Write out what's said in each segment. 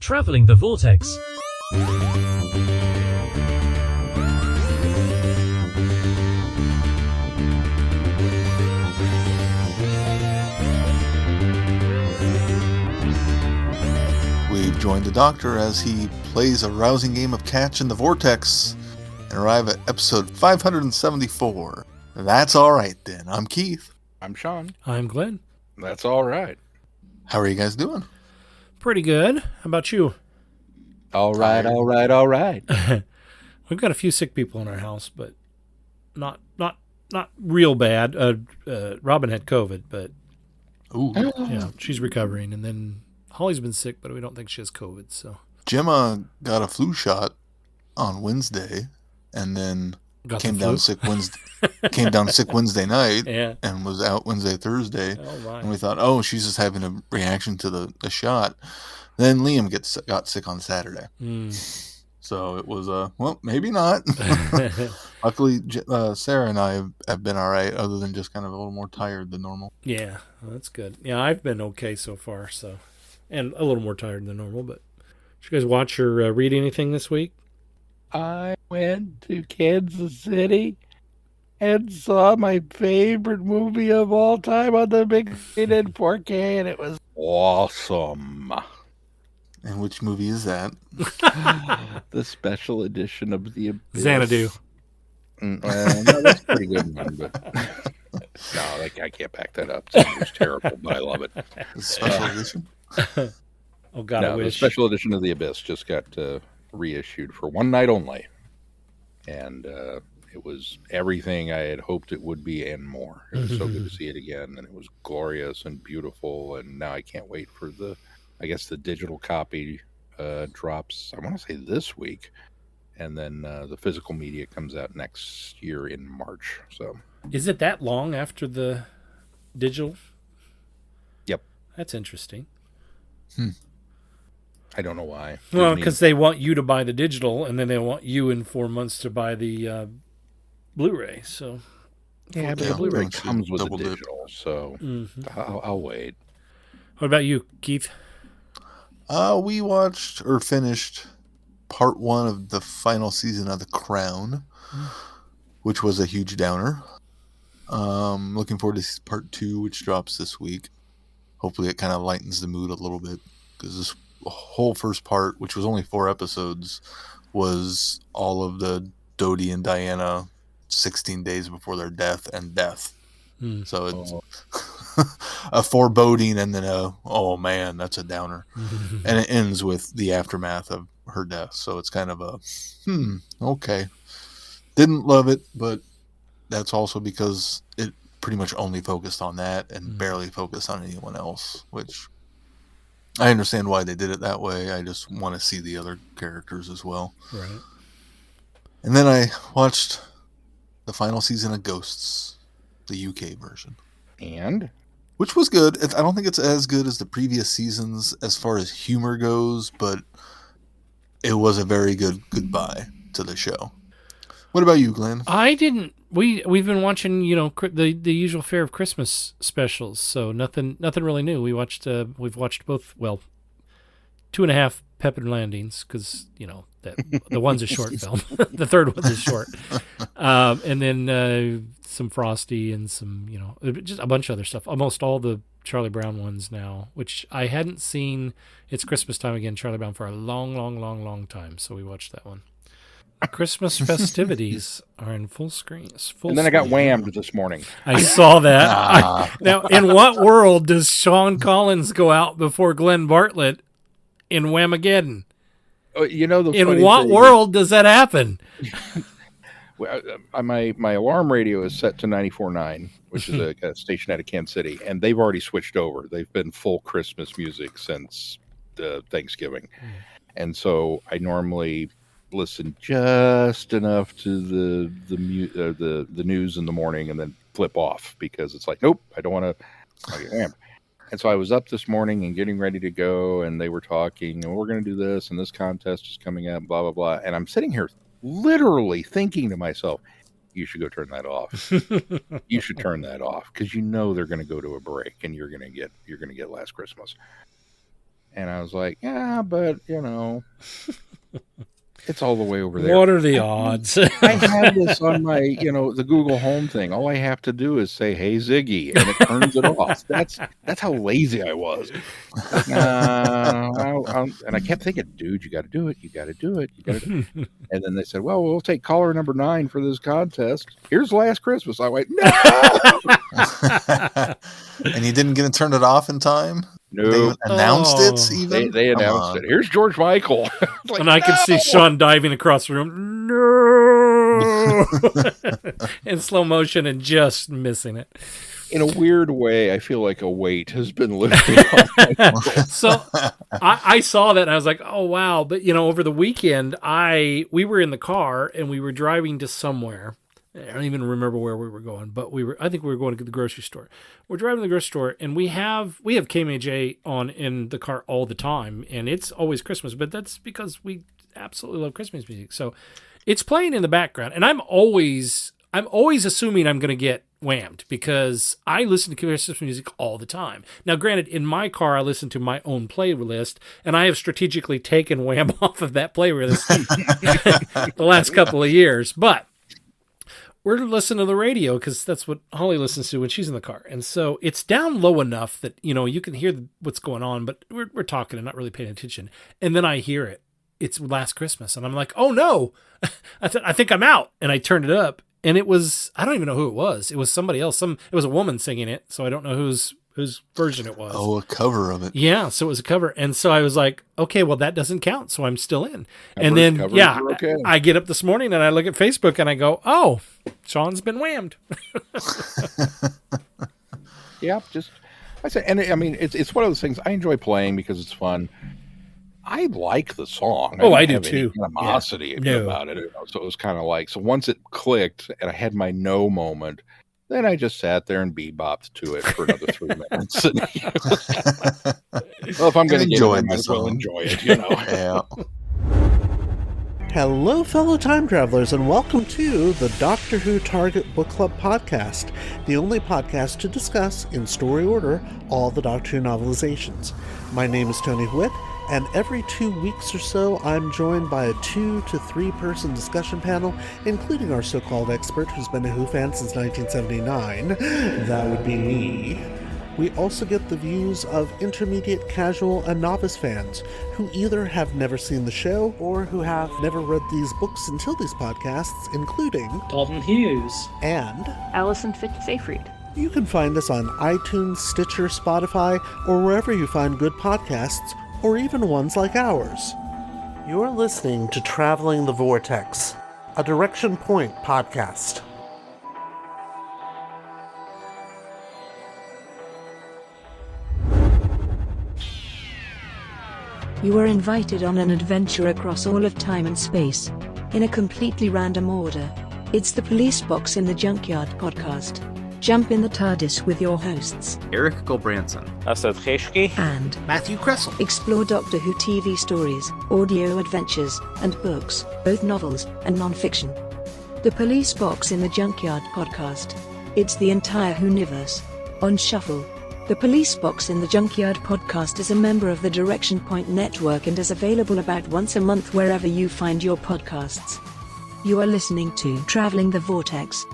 Traveling the Vortex. We've joined the Doctor as he plays a rousing game of Catch in the Vortex and arrive at episode 574. That's all right then. I'm Keith. I'm Sean. I'm Glenn. That's all right. How are you guys doing? Pretty good. How about you? All right. We've got a few sick people in our house, but not real bad. Robin had COVID, but Ooh. she's recovering. And then Holly's been sick, but we don't think she has COVID. So Gemma got a flu shot on Wednesday, and then came down sick Wednesday night, and was out Wednesday, Thursday. Oh my! And we thought, she's just having a reaction to the shot. Then Liam got sick on Saturday. So it was, maybe not. Luckily, Sarah and I have been all right, other than just kind of a little more tired than normal. Yeah, well, that's good. Yeah, I've been okay so far, and a little more tired than normal. But did you guys watch or read anything this week? I went to Kansas City and saw my favorite movie of all time on the big screen in 4K, and it was awesome. And which movie is that? The special edition of The Abyss. Xanadu. No, that's a pretty good one, but no, I can't back that up. It's terrible, but I love it. The special edition? Oh, God, I wish. The special edition of The Abyss just got reissued for one night only. And it was everything I had hoped it would be and more. It was so good to see it again, and it was glorious and beautiful, and now I can't wait for the digital copy drops, I want to say this week, and then the physical media comes out next year in March. So, is it that long after the digital? Yep. That's interesting. I don't know why. Well, because they want you to buy the digital, and then they want you in 4 months to buy the Blu-ray. So, yeah, but the Blu-ray comes with the digital, so I'll wait. What about you, Keith? We watched or finished part 1 of the final season of The Crown, which was a huge downer. Looking forward to part 2, which drops this week. Hopefully it kind of lightens the mood a little bit, because this whole first part, which was only 4 episodes, was all of the Dodie and Diana 16 days before their death and death. So it's a foreboding, and then oh man, that's a downer. And it ends with the aftermath of her death. So it's kind of a okay. Didn't love it, but that's also because it pretty much only focused on that and barely focused on anyone else, which I understand why they did it that way. I just want to see the other characters as well. Right. And then I watched the final season of Ghosts, the UK version. And? Which was good. I don't think it's as good as the previous seasons as far as humor goes, but it was a very good goodbye to the show. What about you, Glenn? I didn't. We've been watching, the usual fare of Christmas specials, so nothing really new. We've watched both. Well, 2.5 Pepper Landings, because the one's a short film. The third one's a short, and then some Frosty and some just a bunch of other stuff. Almost all the Charlie Brown ones now, which I hadn't seen. It's Christmas time again, Charlie Brown, for a long time. So we watched that one. Christmas festivities are in full screen. And then I got whammed this morning. I saw that. Now, in what world does Sean Collins go out before Glenn Bartlett in Whamageddon? In what world does that happen? My alarm radio is set to 94.9, which is a station out of Kansas City, and they've already switched over. They've been full Christmas music since Thanksgiving, and so I normally listen just enough to the news in the morning and then flip off, because it's like, nope, I don't want to get whammed. And so I was up this morning and getting ready to go, and they were talking, and we're going to do this, and this contest is coming up, blah, blah, blah. And I'm sitting here literally thinking to myself, you should go turn that off. You should turn that off, because they're going to go to a break, and you're going to get Last Christmas. And I was like, yeah, but, it's all the way over there. What are the odds? I have this on my, the Google Home thing. All I have to do is say, "Hey Ziggy," and it turns it off. That's how lazy I was. And I kept thinking, dude, you got to do it. You got to do it. You got to do it. And then they said, well, we'll take caller number 9 for this contest. Here's Last Christmas. I went, no. And you didn't get to turn it off in time? No. They announced it even? They announced it. Here's George Michael. And I could see Sean diving across the room. No! In slow motion and just missing it. In a weird way, I feel like a weight has been lifted off. So I saw that and I was like, oh, wow. But, over the weekend, we were in the car and we were driving to somewhere. I don't even remember where we were going, but I think we were going to the grocery store. We're driving to the grocery store, and we have KMAJ on in the car all the time, and it's always Christmas, but that's because we absolutely love Christmas music. So it's playing in the background, and I'm always assuming I'm going to get whammed because I listen to Christmas music all the time. Now, granted, in my car, I listen to my own playlist, and I have strategically taken Wham off of that playlist the last couple of years, but we're listening to the radio because that's what Holly listens to when she's in the car. And so it's down low enough that, you can hear what's going on, but we're talking and not really paying attention. And then I hear it. It's Last Christmas. And I'm like, oh no, I think I'm out. And I turned it up and it was, I don't even know who it was. It was somebody else. It was a woman singing it. So I don't know whose version it was. Oh, a cover of it. Yeah, so it was a cover. And so I was like, okay, well, that doesn't count, so I'm still in. And then, okay. I get up this morning and I look at Facebook and I go, oh, Sean's been whammed. Yeah, I said, and I mean, it's one of those things I enjoy playing because it's fun. I like the song. I do too. Animosity about it. So it was kind of like, so once it clicked and I had my no moment, then I just sat there and bebopped to it for another 3 minutes. Well, if I'm going to enjoy it, I might as well enjoy it, Yeah. Hello, fellow time travelers, and welcome to the Doctor Who Target Book Club podcast, the only podcast to discuss, in story order, all the Doctor Who novelizations. My name is Tony Whitt, and every 2 weeks or so, I'm joined by a 2 to 3 person discussion panel, including our so-called expert who's been a Who fan since 1979. That would be me. We also get the views of intermediate, casual, and novice fans who either have never seen the show or who have never read these books until these podcasts, including Dalton Hughes and Alison Fitz-Seyfried. You can find us on iTunes, Stitcher, Spotify, or wherever you find good podcasts, or even ones like ours. You're listening to Traveling the Vortex, a Direction Point podcast. You are invited on an adventure across all of time and space, in a completely random order. It's the Police Box in the Junkyard podcast. Jump in the TARDIS with your hosts, Eric Gulbranson, Asad Kheshki, and Matthew Kressel. Explore Doctor Who TV stories, audio adventures, and books, both novels and non-fiction. The Police Box in the Junkyard podcast. It's the entire Whoniverse on shuffle. The Police Box in the Junkyard podcast is a member of the Direction Point network and is available about once a month wherever you find your podcasts. You are listening to Traveling the Vortex.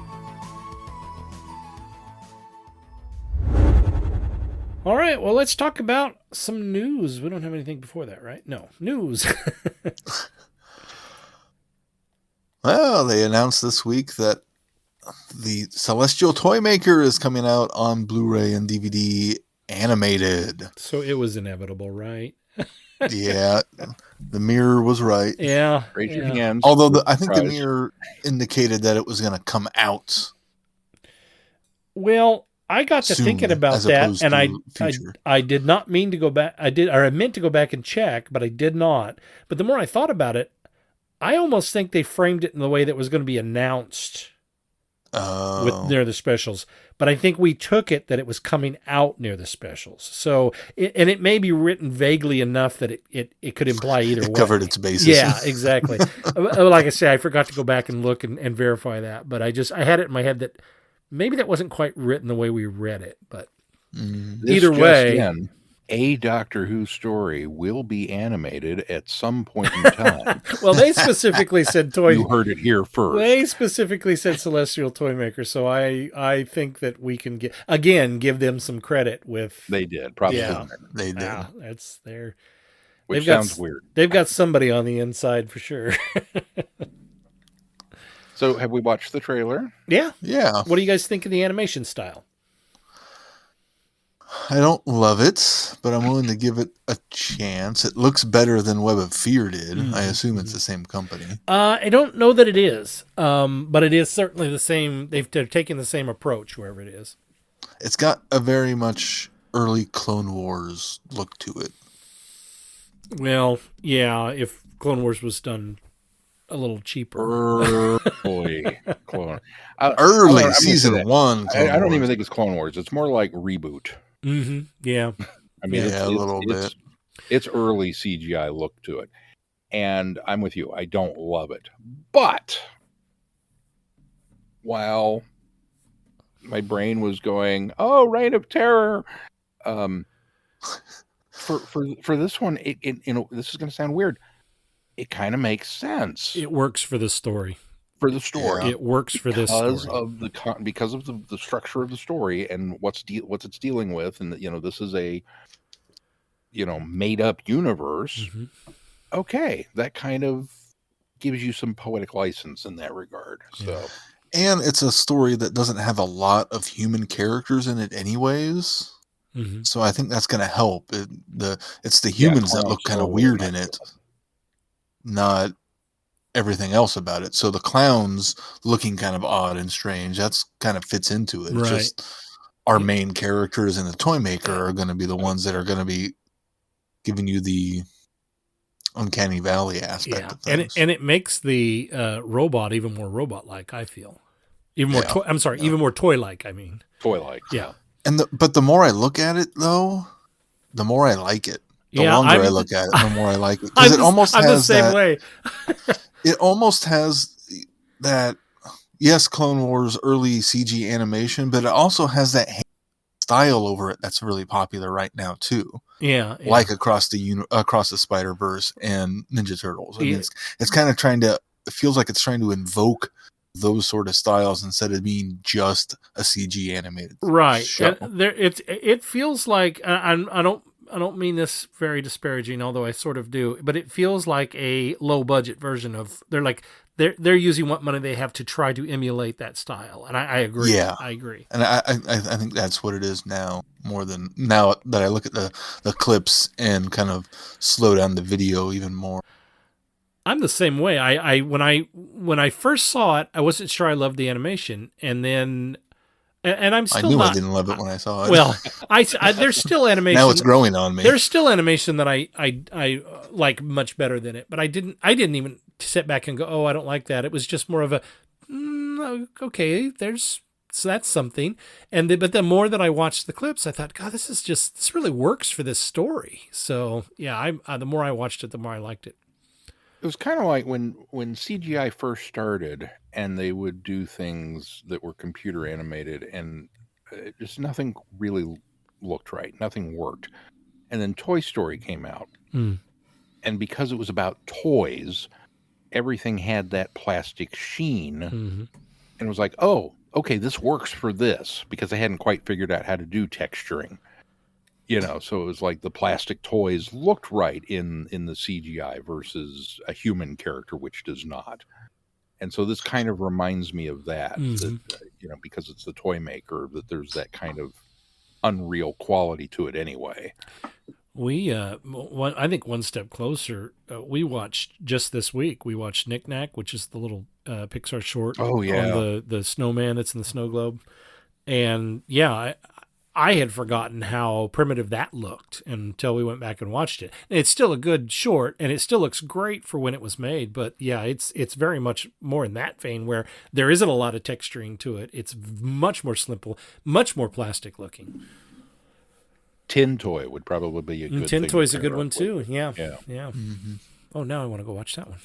All right, well, let's talk about some news. We don't have anything before that, right? No, news. Well, they announced this week that the Celestial Toymaker is coming out on Blu-ray and DVD animated. So it was inevitable, right? Yeah, the mirror was right. Yeah. Raise your hands. Although I think the mirror indicated that it was going to come out. Well, I got to thinking about that, and I did not mean to go back. I meant to go back and check, but I did not. But the more I thought about it, I almost think they framed it in the way that was going to be announced near the specials. But I think we took it that it was coming out near the specials. So, it may be written vaguely enough that it could imply either way. It covered its bases. Yeah, exactly. Like I say, I forgot to go back and look and verify that. But I had it in my head that maybe that wasn't quite written the way we read it. But either way. a Doctor Who story will be animated at some point in time. Well, they specifically said toy. You heard it here first. They specifically said Celestial Toymaker, so I think that we can give them some credit with. They did, probably. Yeah. They did. That's their. Which sounds weird. They've got somebody on the inside for sure. So, have we watched the trailer? Yeah. Yeah. What do you guys think of the animation style? I don't love it, but I'm willing to give it a chance. It looks better than Web of Fear did. I assume it's the same company. I don't know that it is, but it is certainly the same. They're taking the same approach wherever it is. It's got a very much early Clone Wars look to it. Well, yeah, if Clone Wars was done a little cheaper. Early Clone. Early season 1. I don't even think it's Clone Wars. It's more like reboot. Mm-hmm. Yeah. I mean, a little bit. It's early CGI look to it. And I'm with you. I don't love it. But while my brain was going, oh, Reign of Terror, for this one, it this is going to sound weird. It kind of makes sense. It works for the story. For the story, it works for this story because of the structure of the story and what it's dealing with, and this is a made up universe. Mm-hmm. Okay, that kind of gives you some poetic license in that regard. So, and it's a story that doesn't have a lot of human characters in it, anyways. Mm-hmm. So I think that's going to help. It's the humans that look kind of weird in it, not everything else about it. So the clowns looking kind of odd and strange, that's kind of fits into it. Right. It's just our main characters and the toy maker are going to be the ones that are going to be giving you the uncanny valley aspect of things. And it makes the robot even more robot-like, I feel. Even more even more toy-like, I mean. Toy-like. Yeah. But the more I look at it, though, the more I like it. The longer I look at it, the more I like it. Because it almost has the same way. It almost has that, yes, Clone Wars early CG animation, but it also has that style over it that's really popular right now too. Yeah. Like across the Spider-Verse and Ninja Turtles. I mean, it's kind of it feels like it's trying to invoke those sort of styles instead of being just a CG animated show. It feels like I don't mean this very disparaging, although I sort of do, but it feels like a low budget version of they're using what money they have to try to emulate that style. And I agree. Yeah. I agree. And I think that's what it is now, more than now that I look at the clips and kind of slow down the video even more. I'm the same way. I when I first saw it, I wasn't sure I loved the animation, and then I'm still I knew not, I didn't love it when I saw it. Well, I there's still animation. Now it's growing on me. There's still animation that I like much better than it, but I didn't even sit back and go, oh, I don't like that. It was just more of a okay. So that's something. But the more that I watched the clips, I thought, God, this really works for this story. So yeah, the more I watched it, the more I liked it. It was kind of like when CGI first started and they would do things that were computer animated and just nothing really looked right. Nothing worked. And then Toy Story came out. Mm. And because it was about toys, everything had that plastic sheen. Mm-hmm. And it was like, oh, okay, this works for this, because they hadn't quite figured out how to do texturing. So it was like the plastic toys looked right in the CGI versus a human character, which does not. And so this kind of reminds me of that, mm-hmm. that because it's the toy maker, that there's that kind of unreal quality to it anyway. We, I think one step closer, we watched just this week, we watched Knick Knack, which is the little Pixar short on the snowman that's in the snow globe. And yeah, I had forgotten how primitive that looked until we went back and watched it. It's still a good short, and it still looks great for when it was made. But yeah, it's very much more in that vein where there isn't a lot of texturing to it. It's much more simple, much more plastic looking. Tin Toy would probably be a good Tin Toy's a good one too. Yeah. Mm-hmm. Oh, now I want to go watch that one.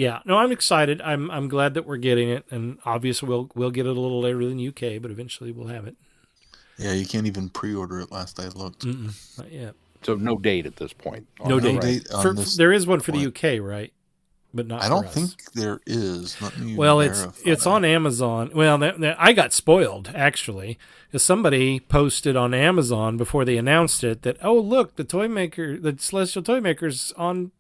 Yeah, no, I'm excited. I'm glad that we're getting it, and obviously we'll get it a little later than UK, but eventually we'll have it. Yeah, you can't even pre-order it. Last I looked. Not yet. So no date at this point. No date. date on For, this. there is one for the point. UK, right? But not. I for don't us. think there is. Let me Well, verify. it's on Amazon. Well, I got spoiled actually, because somebody posted on Amazon before they announced it that, oh look, the Celestial Toy Maker's on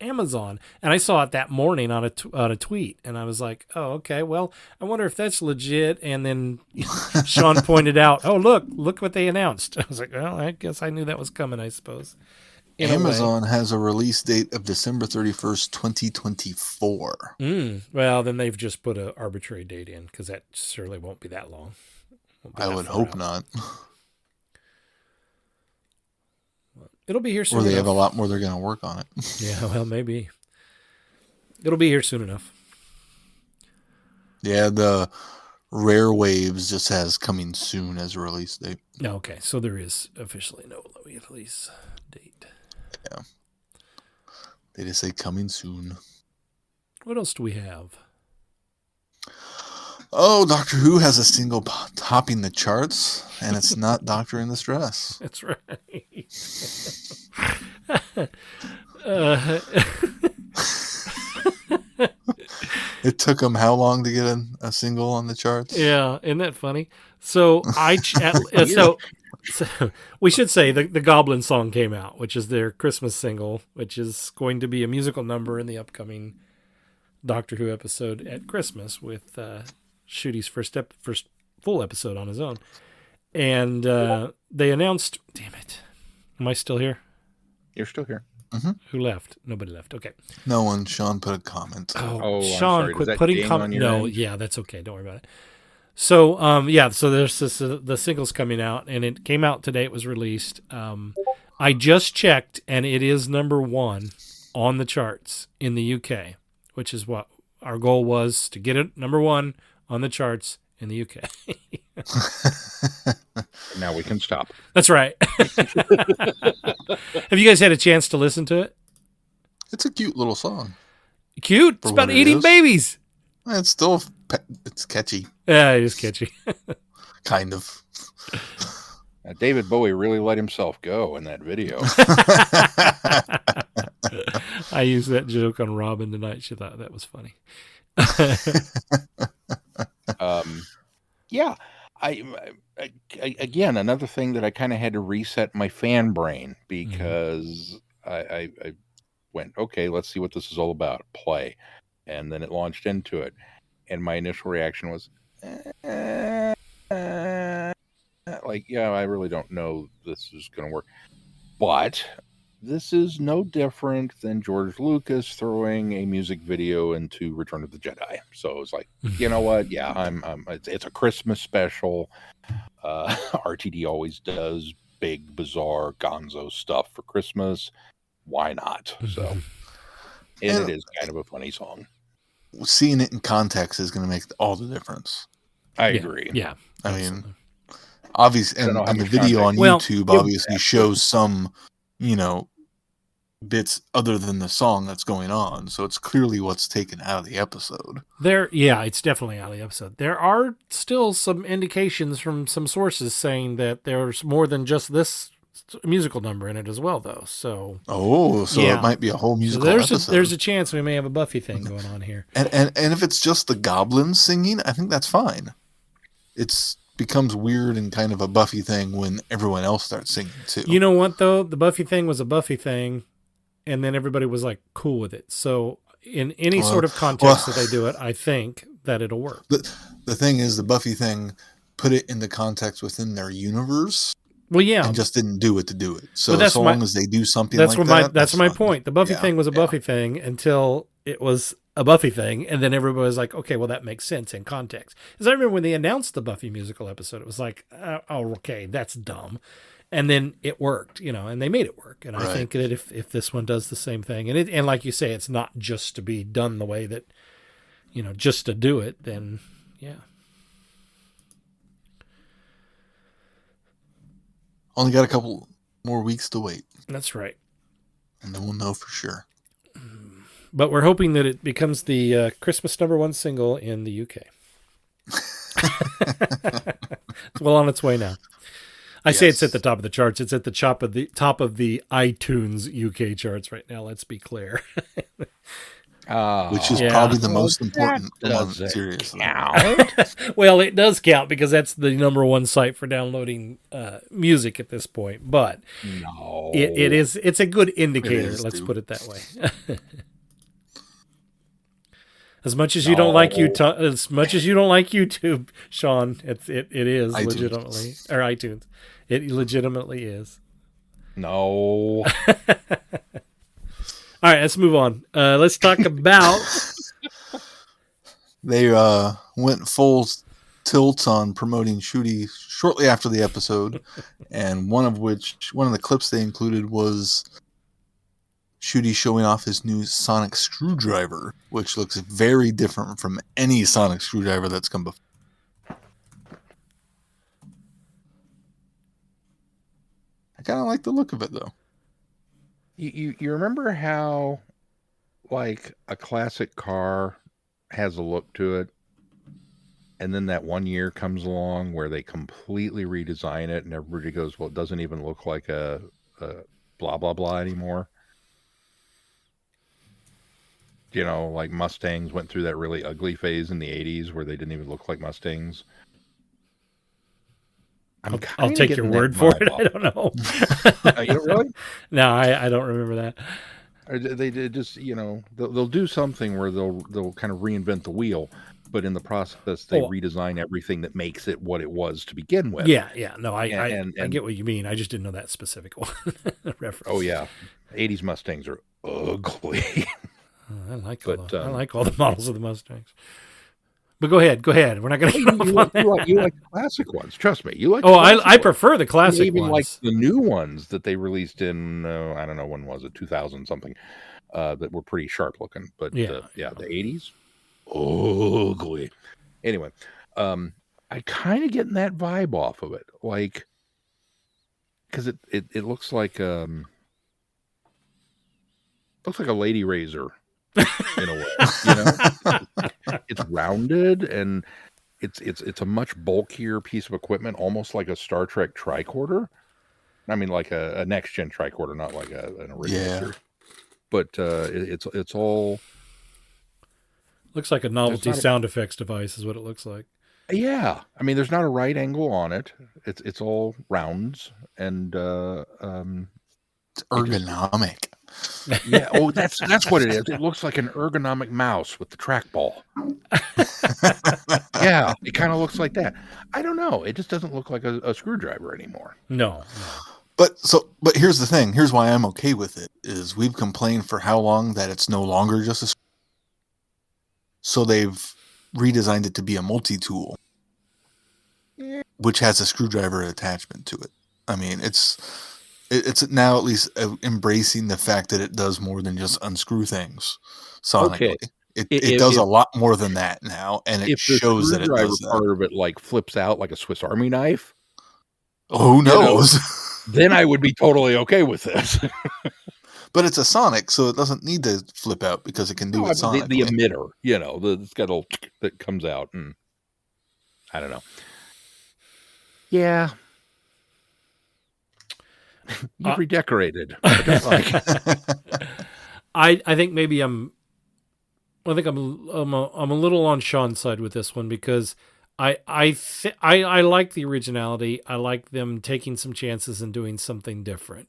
Amazon, and I saw it that morning on a tweet, and I was like, oh okay, well I wonder if that's legit. And then Sean pointed out, oh look what they announced. I was like, well, I guess I knew that was coming, I suppose. Amazon has a release date of December 31st, 2024. Well, then they've just put an arbitrary date in, because that surely won't be that long. I would hope not. It'll be here soon Or they enough. have a lot more they're going to work on it. Yeah, well, maybe. It'll be here soon enough. Yeah, the Rare Waves just has coming soon as a release date. Okay, so there is officially no release date. Yeah. They just say coming soon. What else do we have? Oh, Doctor Who has a single topping the charts, and it's not Doctor in Distress. That's right. It took them how long to get a single on the charts? Yeah, isn't that funny? So so we should say the Goblin song came out, which is their Christmas single, which is going to be a musical number in the upcoming Doctor Who episode at Christmas with Shooty's first full episode on his own. And they announced, damn it, am I still here? You're still here. Mm-hmm. Who left? Nobody left. Okay. No one. Sean put a comment. Oh, I'm Sean, sorry. Does quit that putting ding on comments. your No, end? yeah, that's okay. Don't worry about it. So, so there's the single's coming out, and it came out today. It was released. I just checked, and it is number 1 on the charts in the UK, which is what our goal was, to get it number 1 on the charts in the UK. Now we can stop. That's right. Have you guys had a chance to listen to it? It's a cute little song. Cute. It's For about what it eating is. babies. It's still it's catchy, Yeah, it is catchy. kind of. David Bowie really let himself go in that video. I used that joke on Robin tonight. She thought that was funny. Yeah, I again, another thing that I kind of had to reset my fan brain, because I went, okay, let's see what this is all about. Play. And then it launched into it. And my initial reaction was, like, yeah, I really don't know this is going to work. But this is no different than George Lucas throwing a music video into Return of the Jedi. So it's like, you know what? Yeah, it's a Christmas special. RTD always does big, bizarre, gonzo stuff for Christmas. Why not? So, and it is kind of a funny song. Seeing it in context is going to make all the difference. I agree. Yeah. I absolutely. mean, obviously, I don't know and how the much video on context. YouTube Well, obviously shows some, bits other than the song that's going on. So it's clearly what's taken out of the episode. It's definitely out of the episode. There are still some indications from some sources saying that there's more than just this musical number in it as well, though. So It might be a whole musical episode. There's a chance we may have a Buffy thing going on here. And if it's just the goblins singing, I think that's fine. It's becomes weird and kind of a Buffy thing when everyone else starts singing too. You know what, though? The Buffy thing was a Buffy thing, and then everybody was like cool with it. So in any sort of context that they do it, I think that it'll work. The thing is, the Buffy thing put it in the context within their universe. Well, yeah, and just didn't do it to do it. So well, as long as they do something that's like what that, that's my fine. point. The Buffy thing was a Buffy thing until it was a Buffy thing, and then everybody was like, okay, well, that makes sense in context. Because I remember when they announced the Buffy musical episode, it was like, oh, okay, that's dumb. And then it worked, and they made it work. And I think that if this one does the same thing, and like you say, it's not just to be done the way that, just to do it, then yeah. Only got a couple more weeks to wait. That's right. And then we'll know for sure. But we're hoping that it becomes the Christmas #1 single in the UK. It's well on its way now. I say it's at the top of the charts. It's at the top of the iTunes UK charts right now. Let's be clear. Which is probably the most important one, seriously. Well, it does count because that's the #1 site for downloading music at this point. But no, it's a good indicator. Let's put it that way. As much as you don't like as much as you don't like YouTube, Sean, it is iTunes. Legitimately, or iTunes. It legitimately is. No. All right, let's move on. Let's talk about. They went full tilt on promoting Shooty shortly after the episode, and one of the clips they included was Shooty showing off his new sonic screwdriver, which looks very different from any sonic screwdriver that's come before. I kind of like the look of it, though. You remember how, like, a classic car has a look to it, and then that one year comes along where they completely redesign it, and everybody goes, well, it doesn't even look like a blah, blah, blah anymore. You know, like Mustangs went through that really ugly phase in the 80s where they didn't even look like Mustangs. I'll take your word for it. I don't know. You don't really? No, I don't remember that. Or they just, you know, they'll do something where they'll kind of reinvent the wheel, but in the process they redesign everything that makes it what it was to begin with. Yeah. No, I get what you mean. I just didn't know that specific one reference. Oh yeah, 80s Mustangs are ugly. I like all the models of the Mustangs. But go ahead. We're not going to get off on that. You like the classic ones. Trust me. You like. I prefer the classic even ones. Like the new ones that they released in I don't know when was it, 2000 something, that were pretty sharp looking. But the 80s, ugly. Anyway, I kind of getting that vibe off of it, like because it looks like a lady razor. In a way, you know, it's rounded and it's a much bulkier piece of equipment, almost like a Star Trek tricorder. I mean, like a next gen tricorder, not like an original. Yeah. But it's all looks like a novelty sound effects device, is what it looks like. Yeah, I mean, there's not a right angle on it. It's all rounds and it's ergonomic. Yeah, that's what it is. It looks like an ergonomic mouse with the trackball. Yeah, it kind of looks like that. I don't know. It just doesn't look like a screwdriver anymore. No. But here's the thing. Here's why I'm okay with it. Is we've complained for how long that it's no longer just a. So they've redesigned it to be a multi-tool, which has a screwdriver attachment to it. I mean, it's now at least embracing the fact that it does more than just unscrew things sonically. Okay. It does a lot more than that now, and it shows that it does that. Part of it like flips out like a Swiss Army knife. Who knows? Then I would be totally okay with this. But it's a sonic, so it doesn't need to flip out because it can do it sonically. The emitter, you know, it's got a that comes out, and I don't know. Yeah. You redecorated. I think maybe I'm a little on Sean's side with this one because I like the originality. I like them taking some chances and doing something different.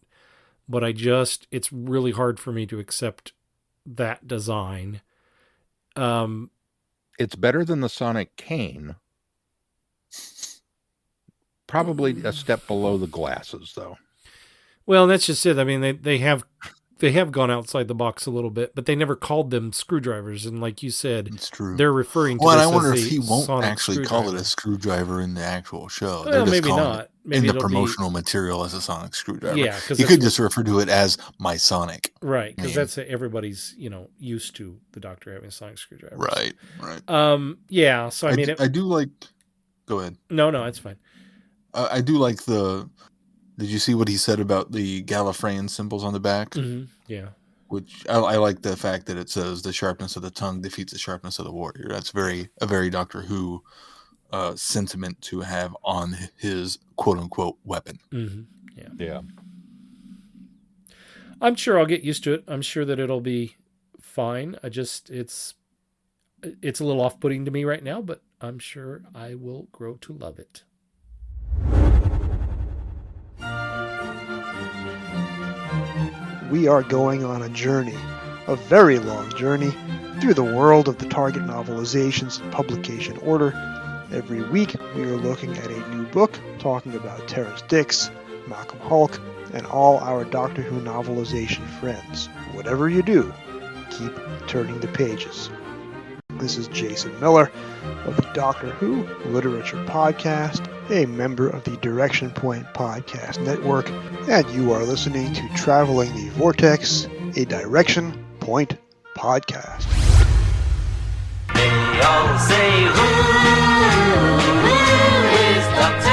But it's really hard for me to accept that design. It's better than the Sonic Cane. Probably a step below the glasses, though. Well, that's just it. I mean, they have gone outside the box a little bit, but they never called them screwdrivers. And like you said, it's true. They're referring to. Well, I wonder if he won't actually call it a screwdriver in the actual show. Well, they're just maybe not. Maybe in the promotional material as a sonic screwdriver. Yeah, because you could just refer to it as my Sonic. Right, because that's everybody's used to the Doctor having a sonic screwdriver. Right. Yeah. So I mean, I do like. Go ahead. No, it's fine. I do like the. Did you see what he said about the Gallifreyan symbols on the back? Mm-hmm. Yeah. which I like the fact that it says the sharpness of the tongue defeats the sharpness of the warrior. That's a very Doctor Who sentiment to have on his quote unquote weapon. Mm-hmm. Yeah. I'm sure I'll get used to it. I'm sure that it'll be fine. It's a little off-putting to me right now, but I'm sure I will grow to love it. We are going on a journey, a very long journey, through the world of the Target novelizations in publication order. Every week, we are looking at a new book, talking about Terrence Dicks, Malcolm Hulke, and all our Doctor Who novelization friends. Whatever you do, keep turning the pages. This is Jason Miller of the Doctor Who Literature Podcast, a member of the Direction Point Podcast Network, and you are listening to Traveling the Vortex, a Direction Point podcast. They all say, who is Doctor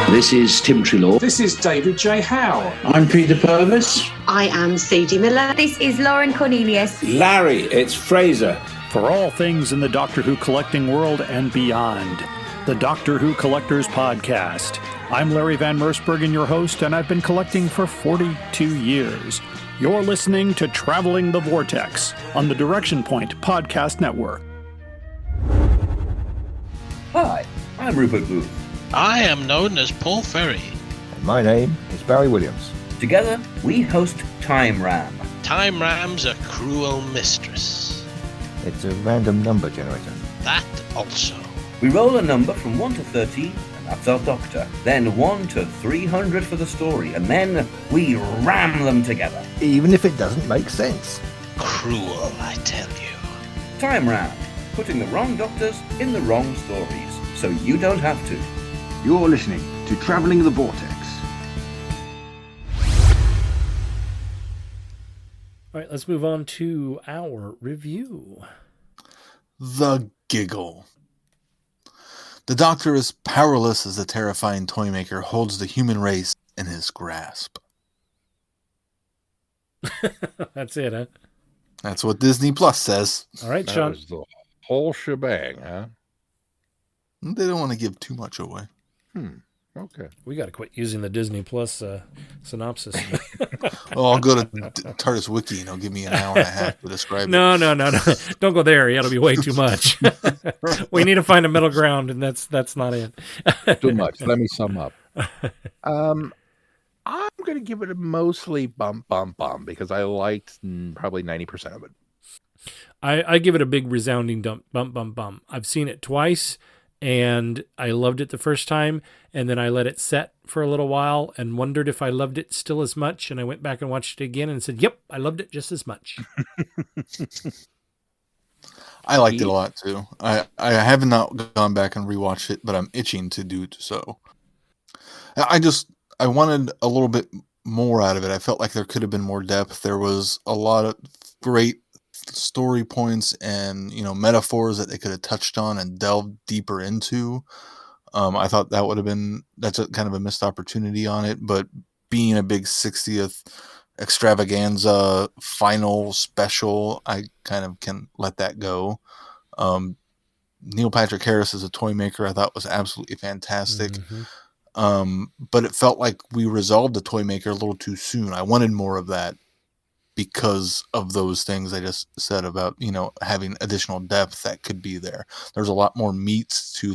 Who? This is Tim Trelaw. This is David J. Howe. I'm Peter Purvis. I am Sadie Miller. This is Lauren Cornelius. Larry, it's Fraser. For all things in the Doctor Who collecting world and beyond, the Doctor Who Collectors Podcast. I'm Larry Van Mersbergen, your host, and I've been collecting for 42 years. You're listening to Traveling the Vortex on the Direction Point Podcast Network. Hi, I'm Rupert Booth. I am known as Paul Ferry. And my name is Barry Williams. Together, we host Time Ram. Time Ram's a cruel mistress. It's a random number generator. That also. We roll a number from 1 to 13, and that's our Doctor. Then 1 to 300 for the story, and then we ram them together. Even if it doesn't make sense. Cruel, I tell you. Time Ram, putting the wrong Doctors in the wrong stories, so you don't have to. You're listening to Traveling the Vortex. All right, let's move on to our review. The Giggle. The Doctor is powerless as the terrifying Toymaker holds the human race in his grasp. That's it, huh? That's what Disney Plus says. All right, That Sean. was the whole shebang, huh? They don't want to give too much away. Okay. We got to quit using the Disney Plus synopsis. Well, I'll go to TARDIS Wiki and it'll give me an hour and a half to describe it. No. Don't go there. That'll be way too much. We need to find a middle ground, and that's not it. Too much. Let me sum up. I'm going to give it a mostly bump because I liked probably 90% of it. I give it a big resounding bump. I've seen it twice, and I loved it the first time, and then I let it set for a little while and wondered if I loved it still as much, and I went back and watched it again and said, yep, I loved it just as much. I liked it a lot too. I have not gone back and rewatched it, but I'm itching to do so. I wanted a little bit more out of it. I felt like there could have been more depth. There was a lot of great story points and metaphors that they could have touched on and delved deeper into. I thought that's a kind of a missed opportunity on it, but being a big 60th extravaganza final special, I kind of can let that go. Neil Patrick Harris as a Toymaker I thought was absolutely fantastic. Mm-hmm. But it felt like we resolved the Toymaker a little too soon. I wanted more of that because of those things I just said about, having additional depth that could be there. There's a lot more meat to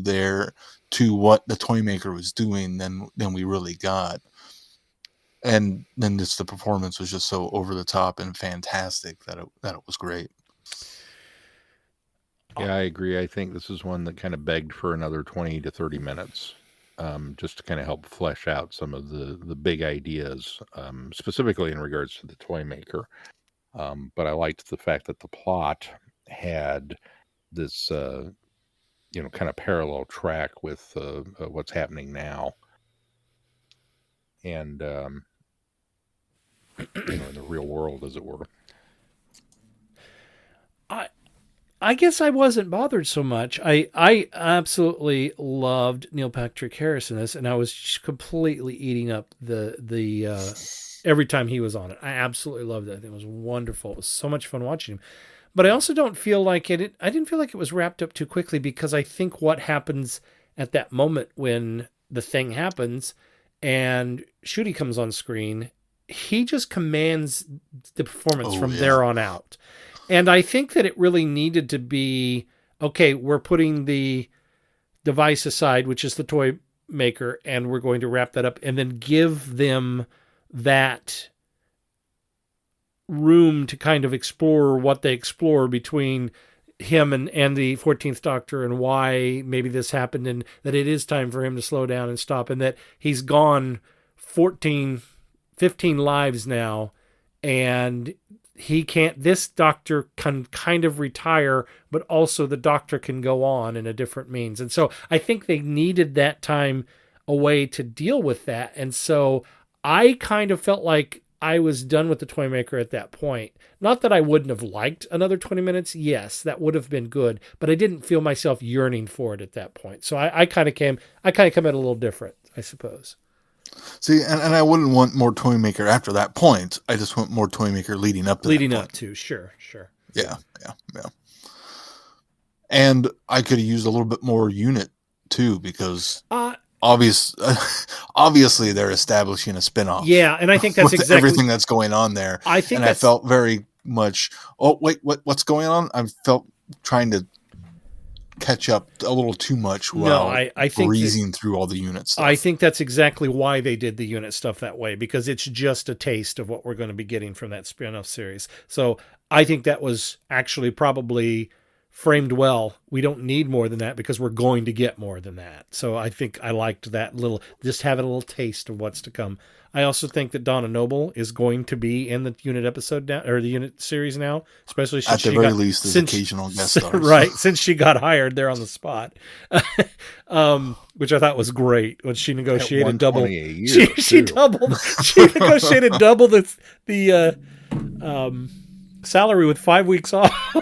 what the Toymaker was doing than we really got. And then just the performance was just so over the top and fantastic that it was great. Yeah, I agree. I think this is one that kind of begged for another 20 to 30 minutes. Just to kind of help flesh out some of the big ideas, specifically in regards to the Toymaker. But I liked the fact that the plot had this, kind of parallel track with what's happening now. And, in the real world, as it were. I guess I wasn't bothered so much. I absolutely loved Neil Patrick Harris in this, and I was just completely eating up the every time he was on it. I absolutely loved it. It was wonderful. It was so much fun watching him. But I also don't feel like I didn't feel like it was wrapped up too quickly, because I think what happens at that moment when the thing happens and Shooty comes on screen, he just commands the performance from there on out. And I think that it really needed to be, okay, we're putting the device aside, which is the toy maker, and we're going to wrap that up and then give them that room to kind of explore what they explore between him and the 14th Doctor, and why maybe this happened, and that it is time for him to slow down and stop, and that he's gone 15 lives now, and this Doctor can kind of retire, but also the Doctor can go on in a different means. And so I think they needed that time away to deal with that. And so I kind of felt like I was done with the toy maker at that point. Not that I wouldn't have liked another 20 minutes. Yes, that would have been good, but I didn't feel myself yearning for it at that point. So I kind of come at it a little different, I suppose. See, and I wouldn't want more toy maker after that point. I just want more toy maker leading up to sure. Yeah. And I could have used a little bit more unit too, because obviously they're establishing a spinoff. Yeah, and I think that's exactly everything that's going on there. I felt very much, what's going on? I felt trying to catch up a little too much while I think breezing through all the unit stuff. I think that's exactly why they did the unit stuff that way, because it's just a taste of what we're going to be getting from that spin-off series. So I think that was actually probably framed well. We don't need more than that because we're going to get more than that. So I think I liked that just having a little taste of what's to come. I also think that Donna Noble is going to be in the unit episode now, or the unit series now, especially since at the very least as occasional guest stars. Right, since she got hired there on the spot, which I thought was great when she negotiated double. She negotiated double the salary with 5 weeks off.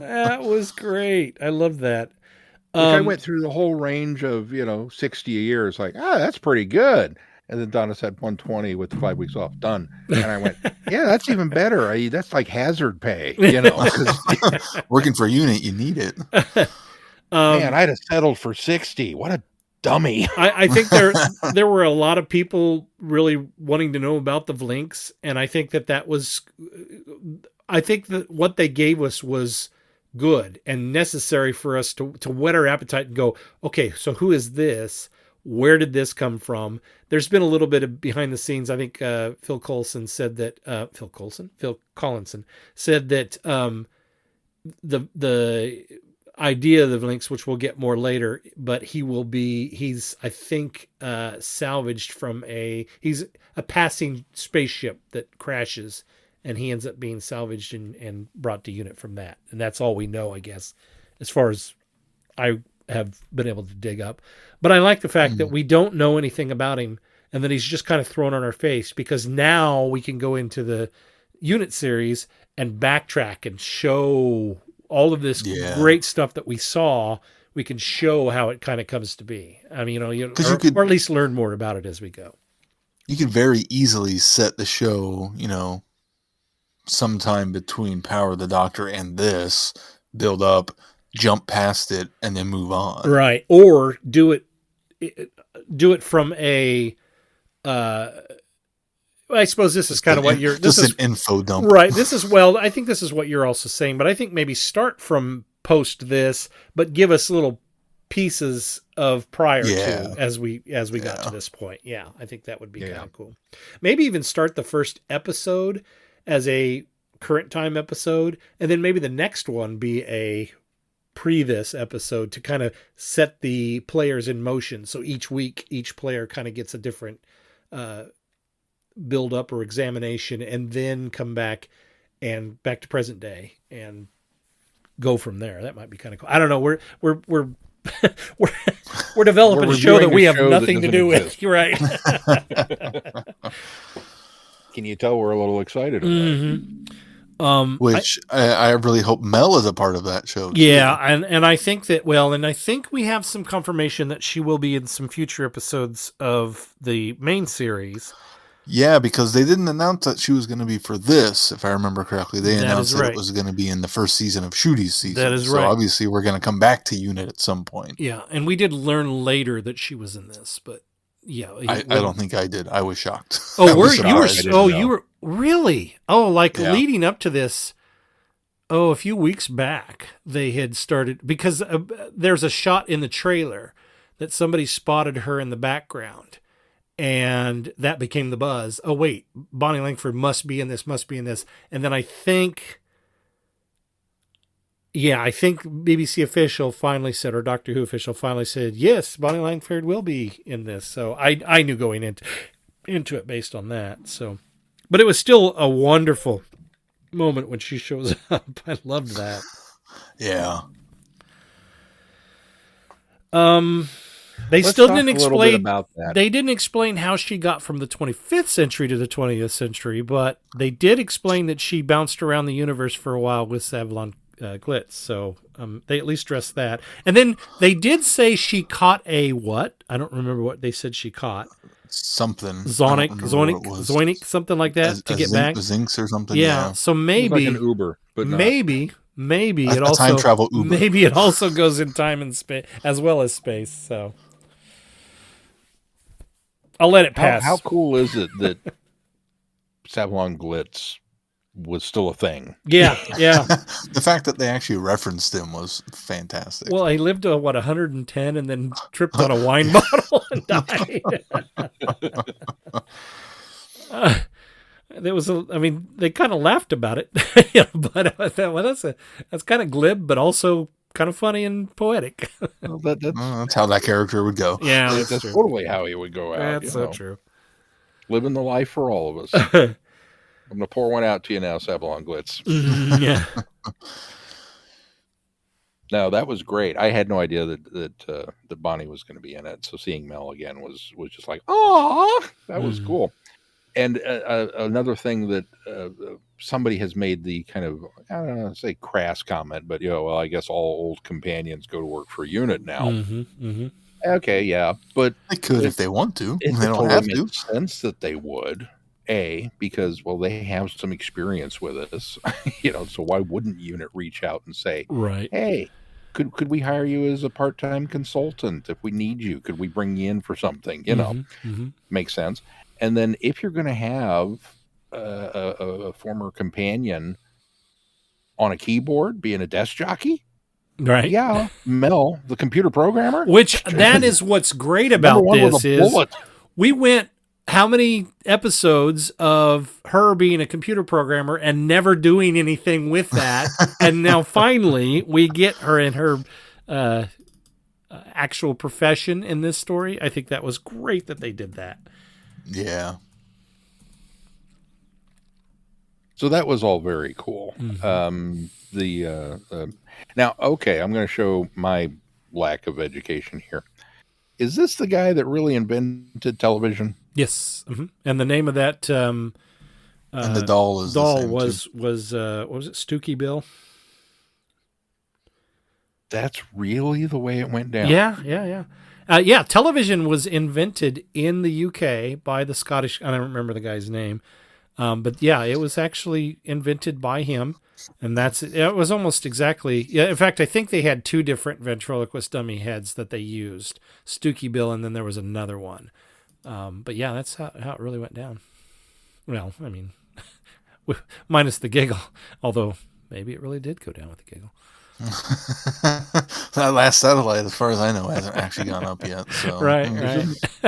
That was great. I love that. I went through the whole range of 60 a year. It's like, that's pretty good. And then Donna said 120 with 5 weeks off. Done. And I went, yeah, that's even better. That's like hazard pay. Working for a unit, you need it. Man, I'd have settled for 60. What a dummy. I think there were a lot of people really wanting to know about the Vlinks, and I think that what they gave us was good and necessary for us to whet our appetite and go, okay, so who is this? Where did this come from? There's been a little bit of behind the scenes. I think Phil Collinson said that the idea of the Vlinks, which we'll get more later, but he's I think salvaged from he's a passing spaceship that crashes, and he ends up being salvaged and brought to unit from that. And that's all we know, I guess, as far as I have been able to dig up. But I like the fact that we don't know anything about him, and that he's just kind of thrown on our face, because now we can go into the unit series and backtrack and show all of this great stuff that we saw. We can show how it kind of comes to be. I mean, or at least learn more about it as we go. You could very easily set the show, sometime between Power of the Doctor and this, build up, jump past it, and then move on. Right. Or do it from a, I suppose this is kind of what you're, this is an info dump. Right. I think this is what you're also saying, but I think maybe start from post this, but give us little pieces of prior to as we got to this point. Yeah. I think that would be kind of cool. Maybe even start the first episode as a current time episode, and then maybe the next one be a this episode to kind of set the players in motion. So each week, each player kind of gets a different build up or examination, and then come back to present day and go from there. That might be kind of cool. I don't know. We're we're developing a show that we have nothing to do with. You're right. Can you tell we're a little excited about it? Which I really hope Mel is a part of that show. Yeah, and I think that and I think we have some confirmation that she will be in some future episodes of the main series. Yeah, because they didn't announce that she was going to be for this, if I remember correctly. They announced that it was going to be in the first season of Shooty's season. That is so right. Obviously we're going to come back to Unit at some point. Yeah, and we did learn later that she was in this, but yeah, I don't think I did. I was shocked. Oh, you were really? Oh, leading up to this. Oh, a few weeks back, they had started because there's a shot in the trailer that somebody spotted her in the background, and that became the buzz. Oh, wait, Bonnie Langford must be in this, and then I think BBC official finally said, or Doctor Who official finally said, yes, Bonnie Langford will be in this. So I knew going into it based on that. So, but it was still a wonderful moment when she shows up. I loved that. Yeah. They still didn't explain about that. They didn't explain how she got from the 25th century to the 20th century, but they did explain that she bounced around the universe for a while with Savlon Glitz. So they at least stressed that. And then they did say she caught a what? I don't remember what they said she caught. Something. Zoinic, something like that to get back. Zinx or something. Yeah. So maybe like an Uber, but not. maybe it a also time travel Uber. Maybe it also goes in time and space as well as space. So I'll let it pass. How cool is it that Savlon Glitz was still a thing? Yeah. The fact that they actually referenced him was fantastic. Well, he lived to 110 and then tripped on a wine bottle and died. They kind of laughed about it, but I thought, that's kind of glib, but also kind of funny and poetic. Well, that's how that character would go. Yeah, that's totally how he would go out. That's so true. Living the life for all of us. I'm going to pour one out to you now, Savlon Glitz. Yeah. No, that was great. I had no idea that Bonnie was going to be in it. So seeing Mel again was just like, oh, that was cool. And another thing that somebody has made the kind of, I don't know, say crass comment, but, I guess all old companions go to work for a unit now. Mm-hmm. Okay, yeah. But they could if they want to. It they don't totally have to. makes sense that they would. Because, they have some experience with us, so why wouldn't unit reach out and say, right, hey, could we hire you as a part-time consultant if we need you? Could we bring you in for something? Makes sense. And then if you're going to have a former companion on a keyboard, being a desk jockey, right? Yeah, Mel, the computer programmer. Which that is what's great about this is we went how many episodes of her being a computer programmer and never doing anything with that, and now finally we get her in her actual profession in this story. I think that was great that they did that. Yeah. So that was all very cool. Mm-hmm. Now, okay, I'm going to show my lack of education here. Is this the guy that really invented television? Yes. Mm-hmm. And the name of that and the doll is doll the same was too. What was it, Stooky Bill? That's really the way it went down. Yeah. Television was invented in the UK by the Scottish. I don't remember the guy's name, but yeah, it was actually invented by him, and it was almost exactly. Yeah, in fact, I think they had two different ventriloquist dummy heads that they used, Stooky Bill, and then there was another one. But yeah, that's how it really went down. Well, I mean, minus the Giggle, although maybe it really did go down with the Giggle. That last satellite, as far as I know, hasn't actually gone up yet. So. Right.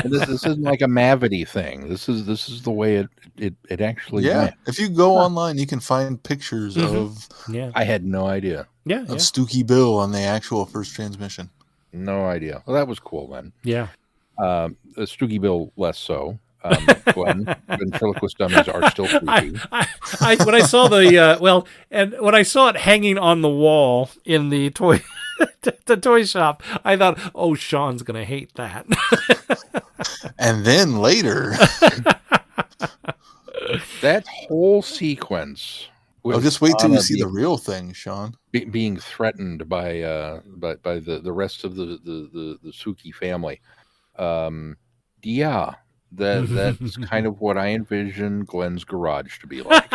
This isn't like a Mavity thing. This is the way it actually went. If you go online, you can find pictures of. Yeah, I had no idea. Yeah, of Stooky Bill on the actual first transmission. No idea. Well, that was cool then. Yeah. Stooky Bill less so. Glenn, ventriloquist dummies are still creepy. When I saw when I saw it hanging on the wall in the toy shop, I thought, oh, Sean's gonna hate that. And then later, that whole sequence I'll just wait till you see the real thing, Sean. Being threatened by the rest of the Suki family. Yeah, that's kind of what I envision Glenn's garage to be like.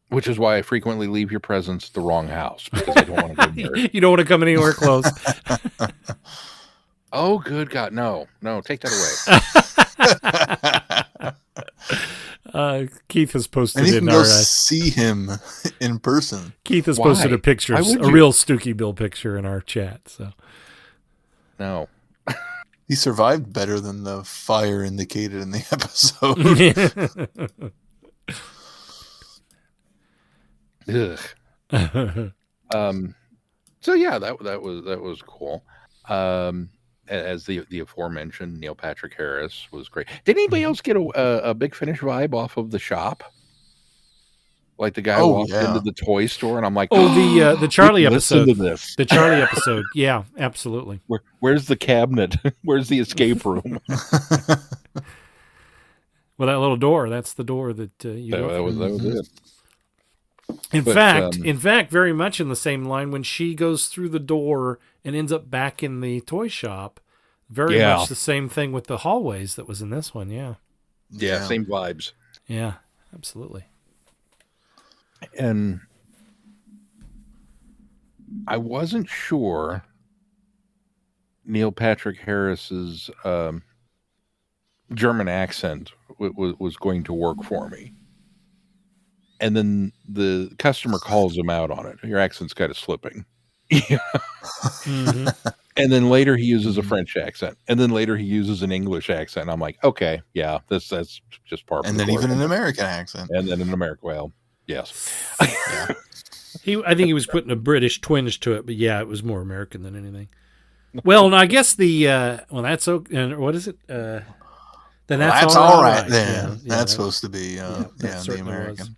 Which is why I frequently leave your presents at the wrong house, because I don't want to go near it. You don't want to come anywhere close. Oh, good God. No, take that away. Keith has posted and you in can our... go see him in person. Keith has posted a picture, a real Stooky Bill picture in our chat. So, no. He survived better than the fire indicated in the episode. Ugh. So yeah, that was cool. As the aforementioned Neil Patrick Harris was great. Did anybody else get a Big Finish vibe off of the shop? Like the guy walked into the toy store, and I'm like, the Charlie episode. Listen to this. The Charlie episode. Yeah, absolutely. Where's the cabinet? Where's the escape room? Well, that little door. That's the door that you. That was it. In fact, very much in the same line, when she goes through the door and ends up back in the toy shop, very much the same thing with the hallways that was in this one. Yeah, same vibes. Yeah, absolutely. And I wasn't sure Neil Patrick Harris's German accent was going to work for me. And then the customer calls him out on it. Your accent's kind of slipping. Mm-hmm. And then later he uses a French accent. And then later he uses an English accent. And I'm like, okay, yeah, that's just part of it. And then even an American accent. And then an American, well, yes. I think he was putting a British twinge to it, but yeah, it was more American than anything. Well, and I guess that's okay. What is it? Then that's all right. Then that's supposed to be the American.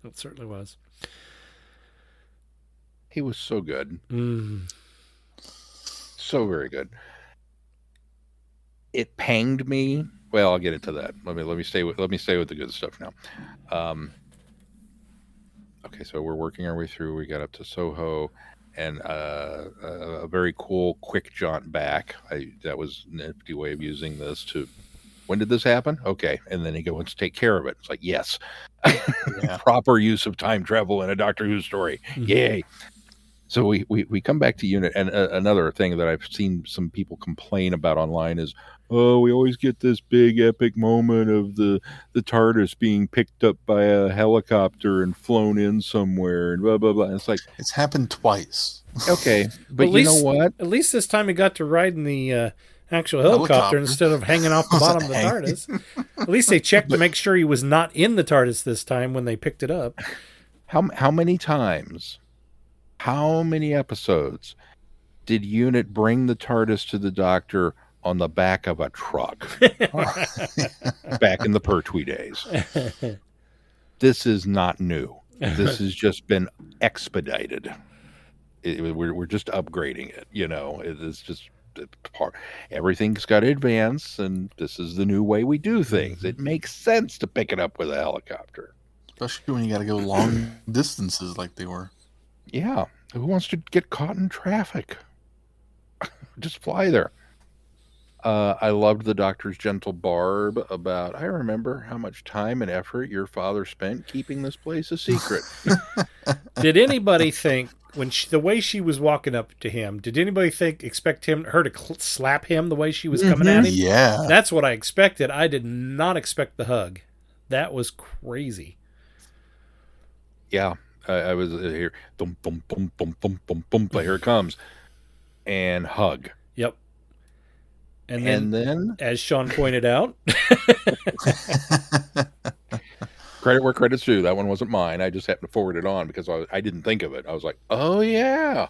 It certainly was. He was so good. Mm. So very good. It panged me. Well, I'll get into that. Let me stay with the good stuff now. Okay, so we're working our way through. We got up to Soho, and a very cool quick jaunt back. That was a nifty way of using this to. When did this happen? Okay. And then he goes to take care of it. It's like, yes. Proper use of time travel in a Doctor Who story. Mm-hmm. Yay. So we come back to unit. And another thing that I've seen some people complain about online is, oh, we always get this big epic moment of the TARDIS being picked up by a helicopter and flown in somewhere and blah, blah, blah. And it's like, it's happened twice. Okay. But you know what? At least this time he got to ride in the actual helicopter instead of hanging off the bottom of the TARDIS. At least they checked to make sure he was not in the TARDIS this time when they picked it up. How many times, how many episodes did Unit bring the TARDIS to the Doctor on the back of a truck back in the Pertwee days? This is not new. This has just been expedited. We're just upgrading it. It's just everything's got to advance, and this is the new way we do things. It makes sense to pick it up with a helicopter, especially when you got to go long distances like they were. Yeah, who wants to get caught in traffic? Just fly there. I loved the Doctor's gentle barb about, I remember how much time and effort your father spent keeping this place a secret. Did anybody think, when the way she was walking up to him, did anybody expect her to slap him the way she was coming at him? Yeah. That's what I expected. I did not expect the hug. That was crazy. Yeah. I was here. Boom, boom, boom, boom, boom, boom, boom. Here it comes. And hug. Yep. And then, as Sean pointed out, credit where credit's due. That one wasn't mine. I just happened to forward it on because I didn't think of it. I was like, oh yeah,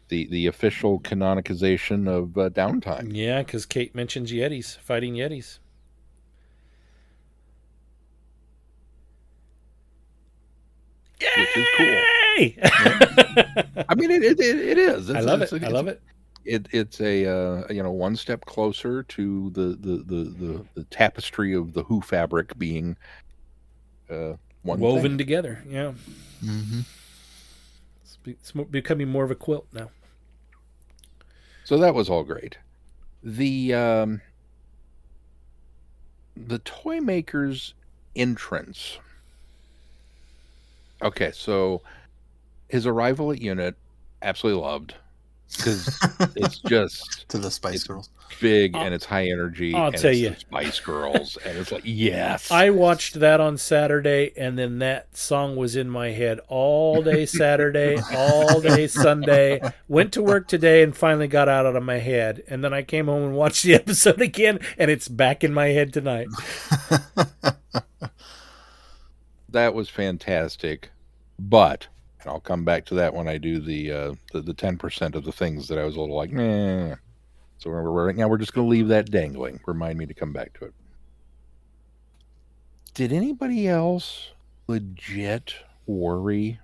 the official canonicization of downtime. Yeah, because Kate mentions Yetis, fighting Yetis. Which is cool. Yeah. I mean, it is. I love it. I love it. It's a one step closer to the tapestry of the Who fabric being one woven thing. together. Yeah, Mm-hmm. it's becoming more of a quilt now. So that was all great. The toy maker's entrance. Okay, so his arrival at Unit, absolutely loved, because it's just To the Spice Girls. big and it's high energy. I'll and tell it's you. the Spice Girls, and it's like, yes. I watched that on Saturday, and then that song was in my head all day Saturday, all day Sunday. Went to work today and finally got out of my head. And then I came home and watched the episode again, and it's back in my head tonight. That was fantastic, but and I'll come back to that when I do the 10% of the things that I was a little like, meh. So right now we're just going to leave that dangling. Remind me to come back to it. Did anybody else legit worry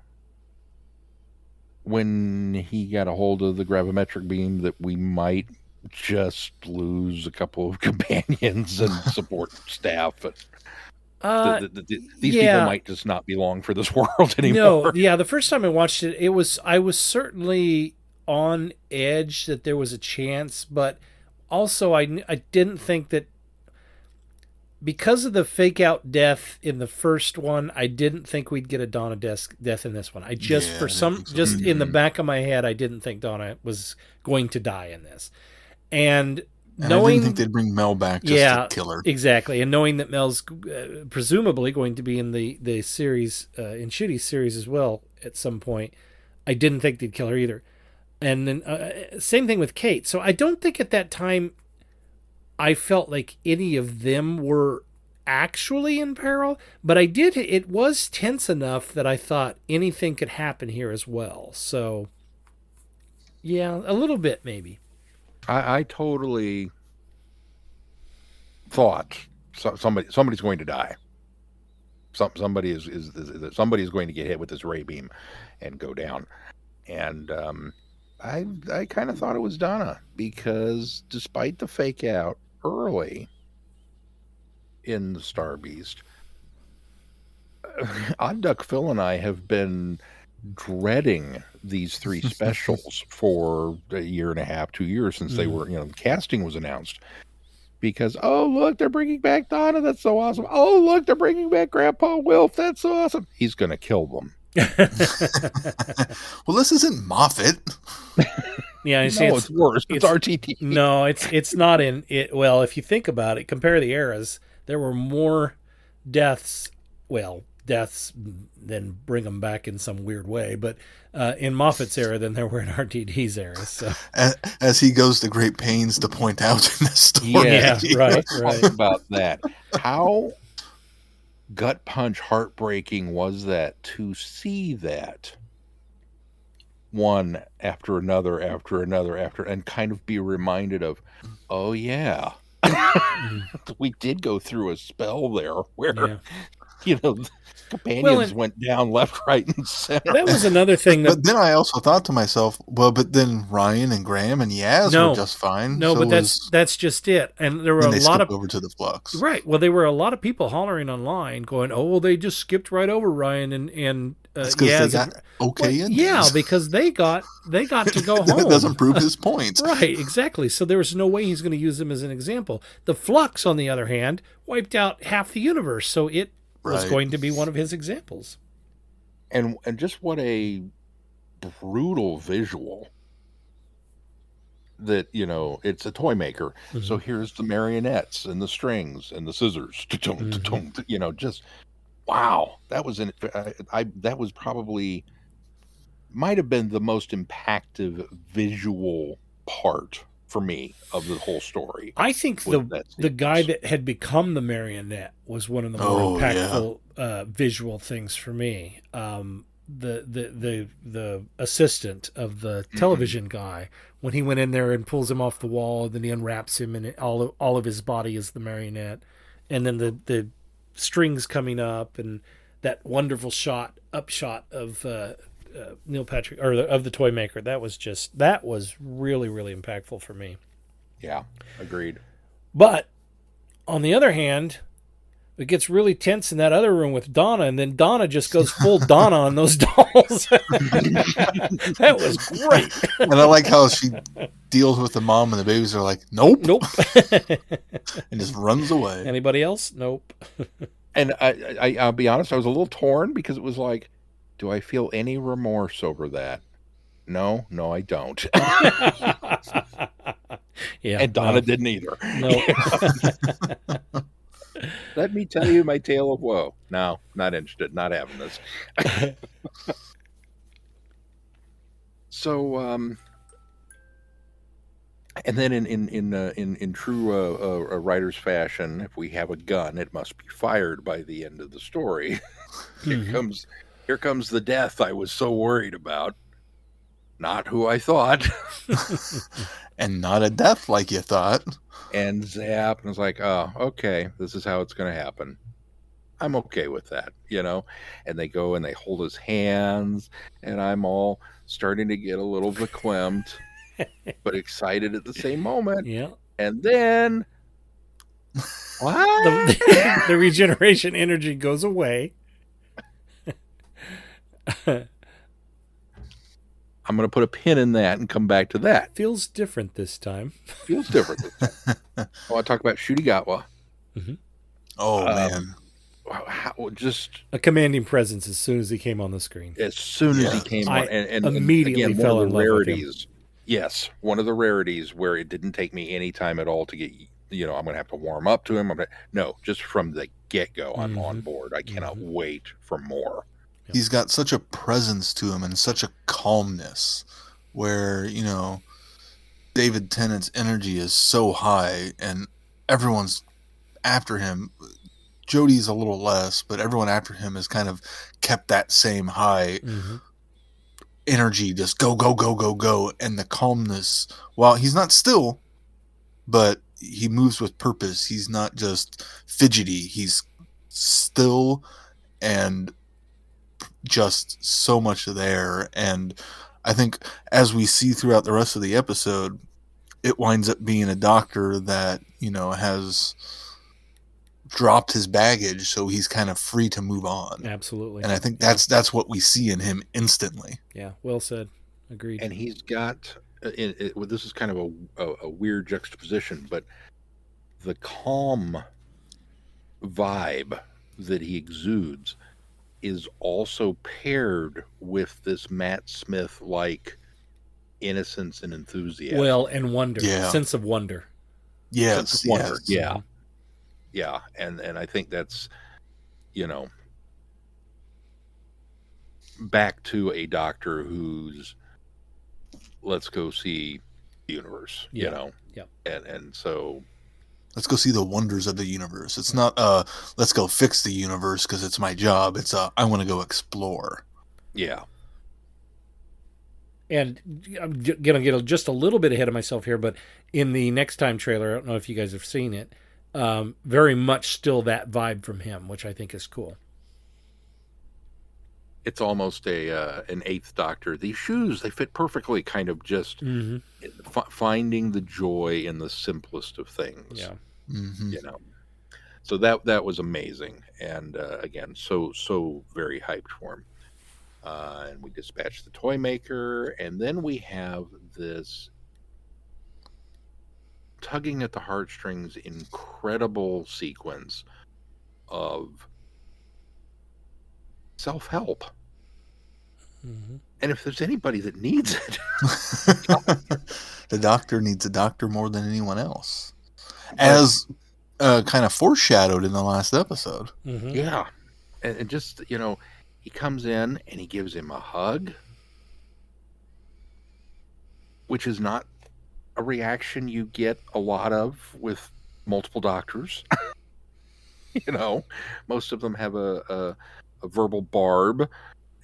when he got a hold of the gravimetric beam that we might just lose a couple of companions and support staff? These people might just not belong for this world anymore. No, yeah, the first time I watched it, I was certainly on edge that there was a chance, but also I didn't think that because of the fake out death in the first one, I didn't think we'd get a Donna death in this one. I just in the back of my head, I didn't think Donna was going to die in this, and I didn't think they'd bring Mel back just to kill her. Exactly. And knowing that Mel's presumably going to be in the series, in Shooty's series as well at some point, I didn't think they'd kill her either. And then same thing with Kate. So I don't think at that time I felt like any of them were actually in peril, but it was tense enough that I thought anything could happen here as well. So yeah, a little bit maybe. I totally thought somebody's going to die. Somebody is going to get hit with this ray beam and go down. And I kind of thought it was Donna, because despite the fake out early in the Star Beast, Odd Duck Phil and I have been dreading these three specials for a year and a half, 2 years since they were, the casting was announced. Because, oh, look, they're bringing back Donna. That's so awesome. Oh, look, they're bringing back Grandpa Wilf. That's so awesome. He's going to kill them. Well, this isn't Moffat. Yeah, it's worse. It's RTT. No, it's not in it. Well, if you think about it, compare the eras. There were more deaths than bring them back in some weird way, but in Moffat's era than there were in RTD's era. So as he goes to great pains to point out in this story. Yeah, right. Talk about that. How gut punch heartbreaking was that to see that one after another, and kind of be reminded of, oh yeah, we did go through a spell there where companions went down left, right, and center. That was another thing. But then I also thought to myself, well, but then Ryan and Graham and Yaz were just fine. No, so but that's just it. And there were a lot of over to the Flux. Right. Well, there were a lot of people hollering online, going, "Oh, well, they just skipped right over Ryan and Yaz." They got endings. Yeah, because they got to go home. That doesn't prove his point. Right. Exactly. So there was no way he's going to use them as an example. The Flux, on the other hand, wiped out half the universe, so it was going to be one of his examples. And just what a brutal visual that, it's a toy maker. Mm-hmm. So here's the marionettes and the strings and the scissors, just wow. That was that was probably might have been the most impactful visual part for me of the whole story. I think the guy that had become the marionette was one of the more impactful visual things for me. The assistant of the television guy, when he went in there and pulls him off the wall, and then he unwraps him, and all of his body is the marionette, and then the strings coming up, and that wonderful upshot of Neil Patrick, or of the toy maker. That was really, really impactful for me. Yeah, agreed. But on the other hand, it gets really tense in that other room with Donna, and then Donna just goes full Donna on those dolls. That was great. And I like how she deals with the mom and the babies are like, nope. And just runs away. Anybody else? Nope. And I'll be honest, I was a little torn because it was like, do I feel any remorse over that? No, I don't. Yeah, and Donna didn't either. No. Let me tell you my tale of woe. No, not interested. Not having this. So, and then in true writer's fashion, if we have a gun, it must be fired by the end of the story. Here comes the death I was so worried about. Not who I thought. And not a death like you thought. And zap, and I was like, oh, okay, this is how it's going to happen. I'm okay with that, And they go and they hold his hands, and I'm all starting to get a little verklempt, but excited at the same moment. Yeah. And then, what? The regeneration energy goes away. I'm going to put a pin in that and come back to that. Feels different this time. Feels different this time. I want to talk about Shudigatwa. Mm-hmm. Oh, man. Just a commanding presence as soon as he came on the screen. As soon as he came on. And immediately again, fell in love with him. Yes, one of the rarities where it didn't take me any time at all to get, I'm going to have to warm up to him. No, just from the get-go, I'm on board. I cannot wait for more. He's got such a presence to him and such a calmness where, David Tennant's energy is so high and everyone's after him. Jodie's a little less, but everyone after him has kind of kept that same high energy, just go, go, go, go, go. And the calmness, while he's not still, but he moves with purpose. He's not just fidgety. He's still and just so much there. And I think as we see throughout the rest of the episode, it winds up being a doctor that, has dropped his baggage, so he's kind of free to move on. Absolutely. And I think that's what we see in him instantly. Yeah, well said. Agreed. And he's got this is kind of a weird juxtaposition, but the calm vibe that he exudes is also paired with this Matt Smith like innocence and enthusiasm. Well, and wonder. Yeah. Sense of wonder. Yes. Sense of wonder. Yeah. Yeah. And I think that's, back to a doctor who's let's go see the universe, Yeah. And so let's go see the wonders of the universe. It's not let's go fix the universe because it's my job. It's I want to go explore. Yeah. And I'm going to get just a little bit ahead of myself here, but in the Next Time trailer, I don't know if you guys have seen it, very much still that vibe from him, which I think is cool. It's almost an Eighth Doctor. These shoes, they fit perfectly, kind of just finding the joy in the simplest of things. Yeah. So that was amazing. And again, so very hyped for him. And we dispatched the toy maker, and then we have this tugging at the heartstrings, incredible sequence of self-help. And if there's anybody that needs it, the doctor needs a doctor more than anyone else, as kind of foreshadowed in the last episode. Yeah. And just, he comes in and he gives him a hug, which is not a reaction you get a lot of with multiple doctors. Most of them have a verbal barb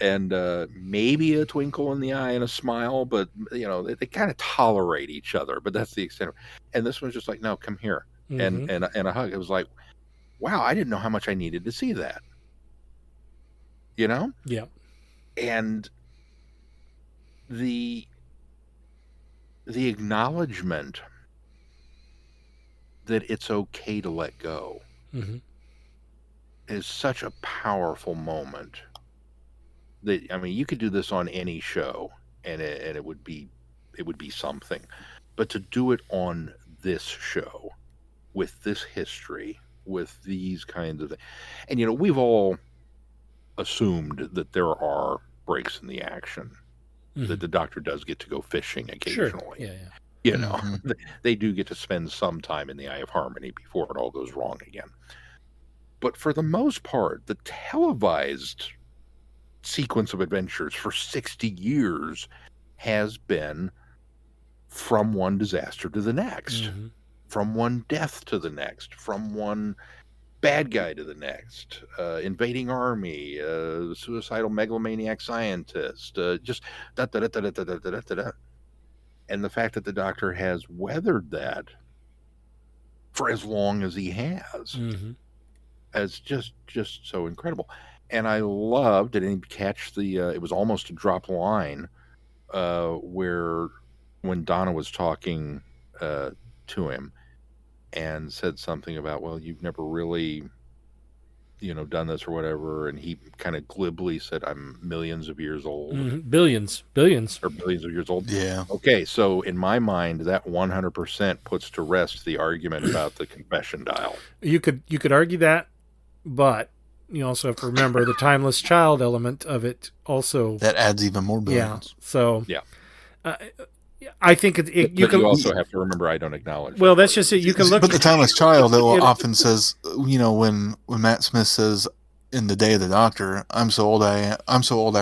and maybe a twinkle in the eye and a smile, but they kind of tolerate each other, but that's the extent of it. And this one's just like, no, come here. And a hug. It was like, wow, I didn't know how much I needed to see that. Yeah. And the acknowledgement that it's okay to let go is such a powerful moment. That, I mean, you could do this on any show, and it would be something, but to do it on this show with this history, with these kinds of things, and we've all assumed that there are breaks in the action, that the Doctor does get to go fishing occasionally. Sure. Yeah. They do get to spend some time in the Eye of Harmony before it all goes wrong again. But for the most part, the televised sequence of adventures for 60 years has been from one disaster to the next, from one death to the next, from one bad guy to the next, invading army, suicidal megalomaniac scientist, just da da da da da da da da da. And the fact that the Doctor has weathered that for as long as he has is just so incredible. And I loved, did anybody catch it was almost a drop line where when Donna was talking to him and said something about, well, you've never really, done this or whatever. And he kind of glibly said, I'm millions of years old. Billions. Or billions of years old. Yeah. Okay, so in my mind, that 100% puts to rest the argument about the confession dial. You could argue that, but you also have to remember the timeless child element of it also. That adds even more billions. Yeah. So yeah. I think you also have to remember I don't acknowledge. Well, that's just it. You can look. But the timeless child, it often says, when Matt Smith says in the Day of the Doctor, I'm so old I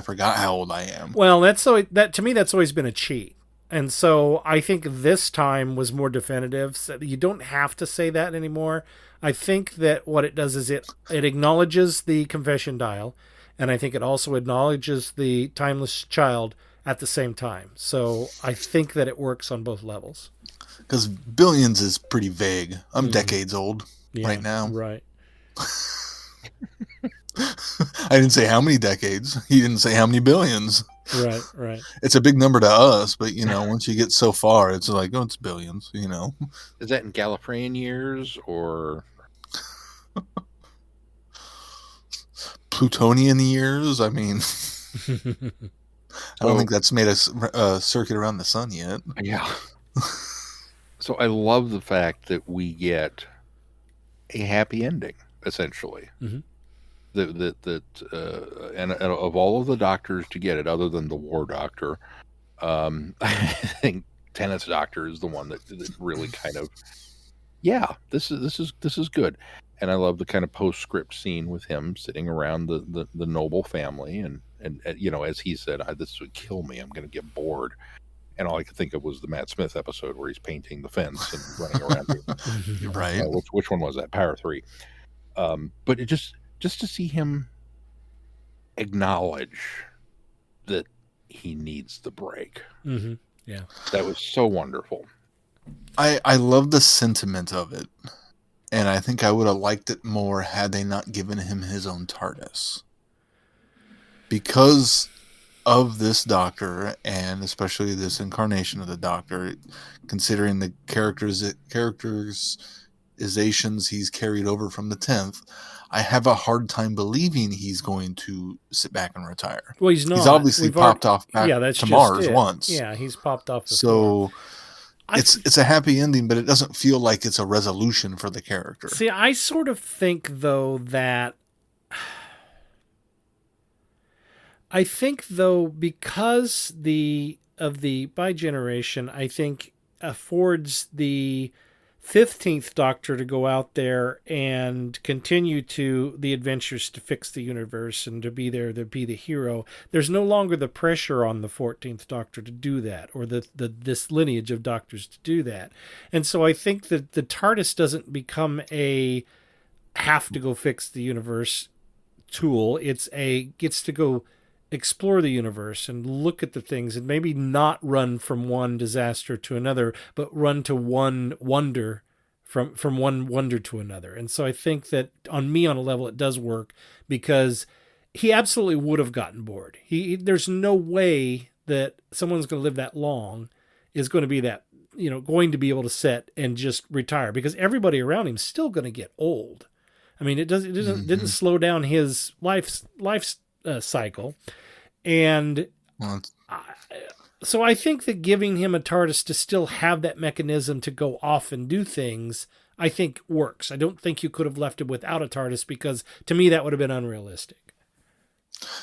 forgot how old I am. Well, that to me that's always been a cheat. And so I think this time was more definitive. So you don't have to say that anymore. I think that what it does is it acknowledges the confession dial, and I think it also acknowledges the timeless child at the same time. So I think that it works on both levels. Because billions is pretty vague. I'm decades old right now. Right. I didn't say how many decades. He didn't say how many billions. Right. It's a big number to us, but once you get so far, it's like, oh, it's billions, Is that in Gallifreyan years or Plutonian years? I mean, I don't think that's made a circuit around the sun yet. Yeah. So I love the fact that we get a happy ending, essentially. And of all of the Doctors to get it, other than the War Doctor, I think Tennant's Doctor is the one that really kind of, this is good. And I love the kind of postscript scene with him sitting around the noble family, and as he said, this would kill me. I'm going to get bored. And all I could think of was the Matt Smith episode where he's painting the fence and running around. Right. Which one was that? Power 3. But it just to see him acknowledge that he needs the break. Yeah. That was so wonderful. I love the sentiment of it. And I think I would have liked it more had they not given him his own TARDIS. Because of this Doctor, and especially this incarnation of the Doctor, considering the characterizations he's carried over from the 10th, I have a hard time believing he's going to sit back and retire. Well, he's not. He's obviously popped off back to Mars once. Yeah, he's popped off before. So it's a happy ending, but it doesn't feel like it's a resolution for the character. See, I sort of think, though, that... because of the bi-generation, I think affords the 15th Doctor to go out there and continue to the adventures to fix the universe and to be there, to be the hero. There's no longer the pressure on the 14th Doctor to do that, or this lineage of Doctors to do that. And so I think that the TARDIS doesn't become a have to go fix the universe tool. Gets to go explore the universe and look at the things, and maybe not run from one disaster to another, but run to one wonder, from one wonder to another. And so I think that on a level it does work, because he absolutely would have gotten bored. There's no way that someone's going to live that long is going to be that, going to be able to sit and just retire, because everybody around him is still going to get old. I mean, it didn't slow down his life cycle. And so I think that giving him a TARDIS to still have that mechanism to go off and do things, I think works. I don't think you could have left him without a TARDIS, because to me that would have been unrealistic.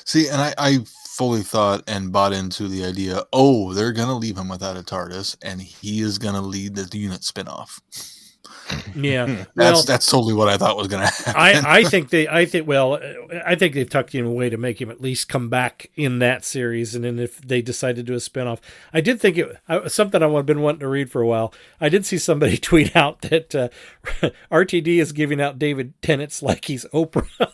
See, and I fully thought and bought into the idea, they're going to leave him without a TARDIS, and he is going to lead the unit spinoff. Yeah. That's totally what I thought was going to happen. I think they've tucked him away to make him at least come back in that series, and then if they decide to do a spinoff. I did think something I've been wanting to read for a while. I did see somebody tweet out that RTD is giving out David Tennant's like he's Oprah.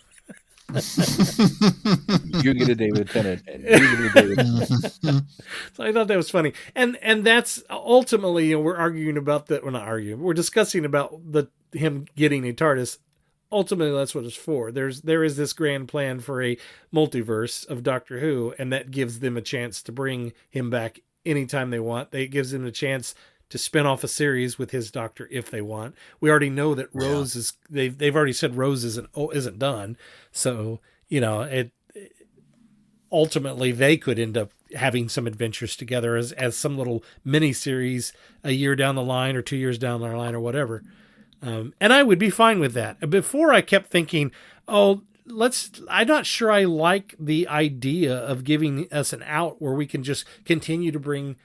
You get a David Tennant. And you get a David Tennant. So I thought that was funny, and that's ultimately, we're arguing about that. We're not arguing. We're discussing about him getting a TARDIS. Ultimately, that's what it's for. There is this grand plan for a multiverse of Doctor Who, and that gives them a chance to bring him back anytime they want. It gives them a chance to spin off a series with his Doctor if they want. We already know that Rose is. They've already said Rose isn't done. So ultimately they could end up having some adventures together as some little mini series a year down the line or 2 years down the line or whatever. And I would be fine with that. Before I kept thinking, I'm not sure I like the idea of giving us an out where we can just continue to bring,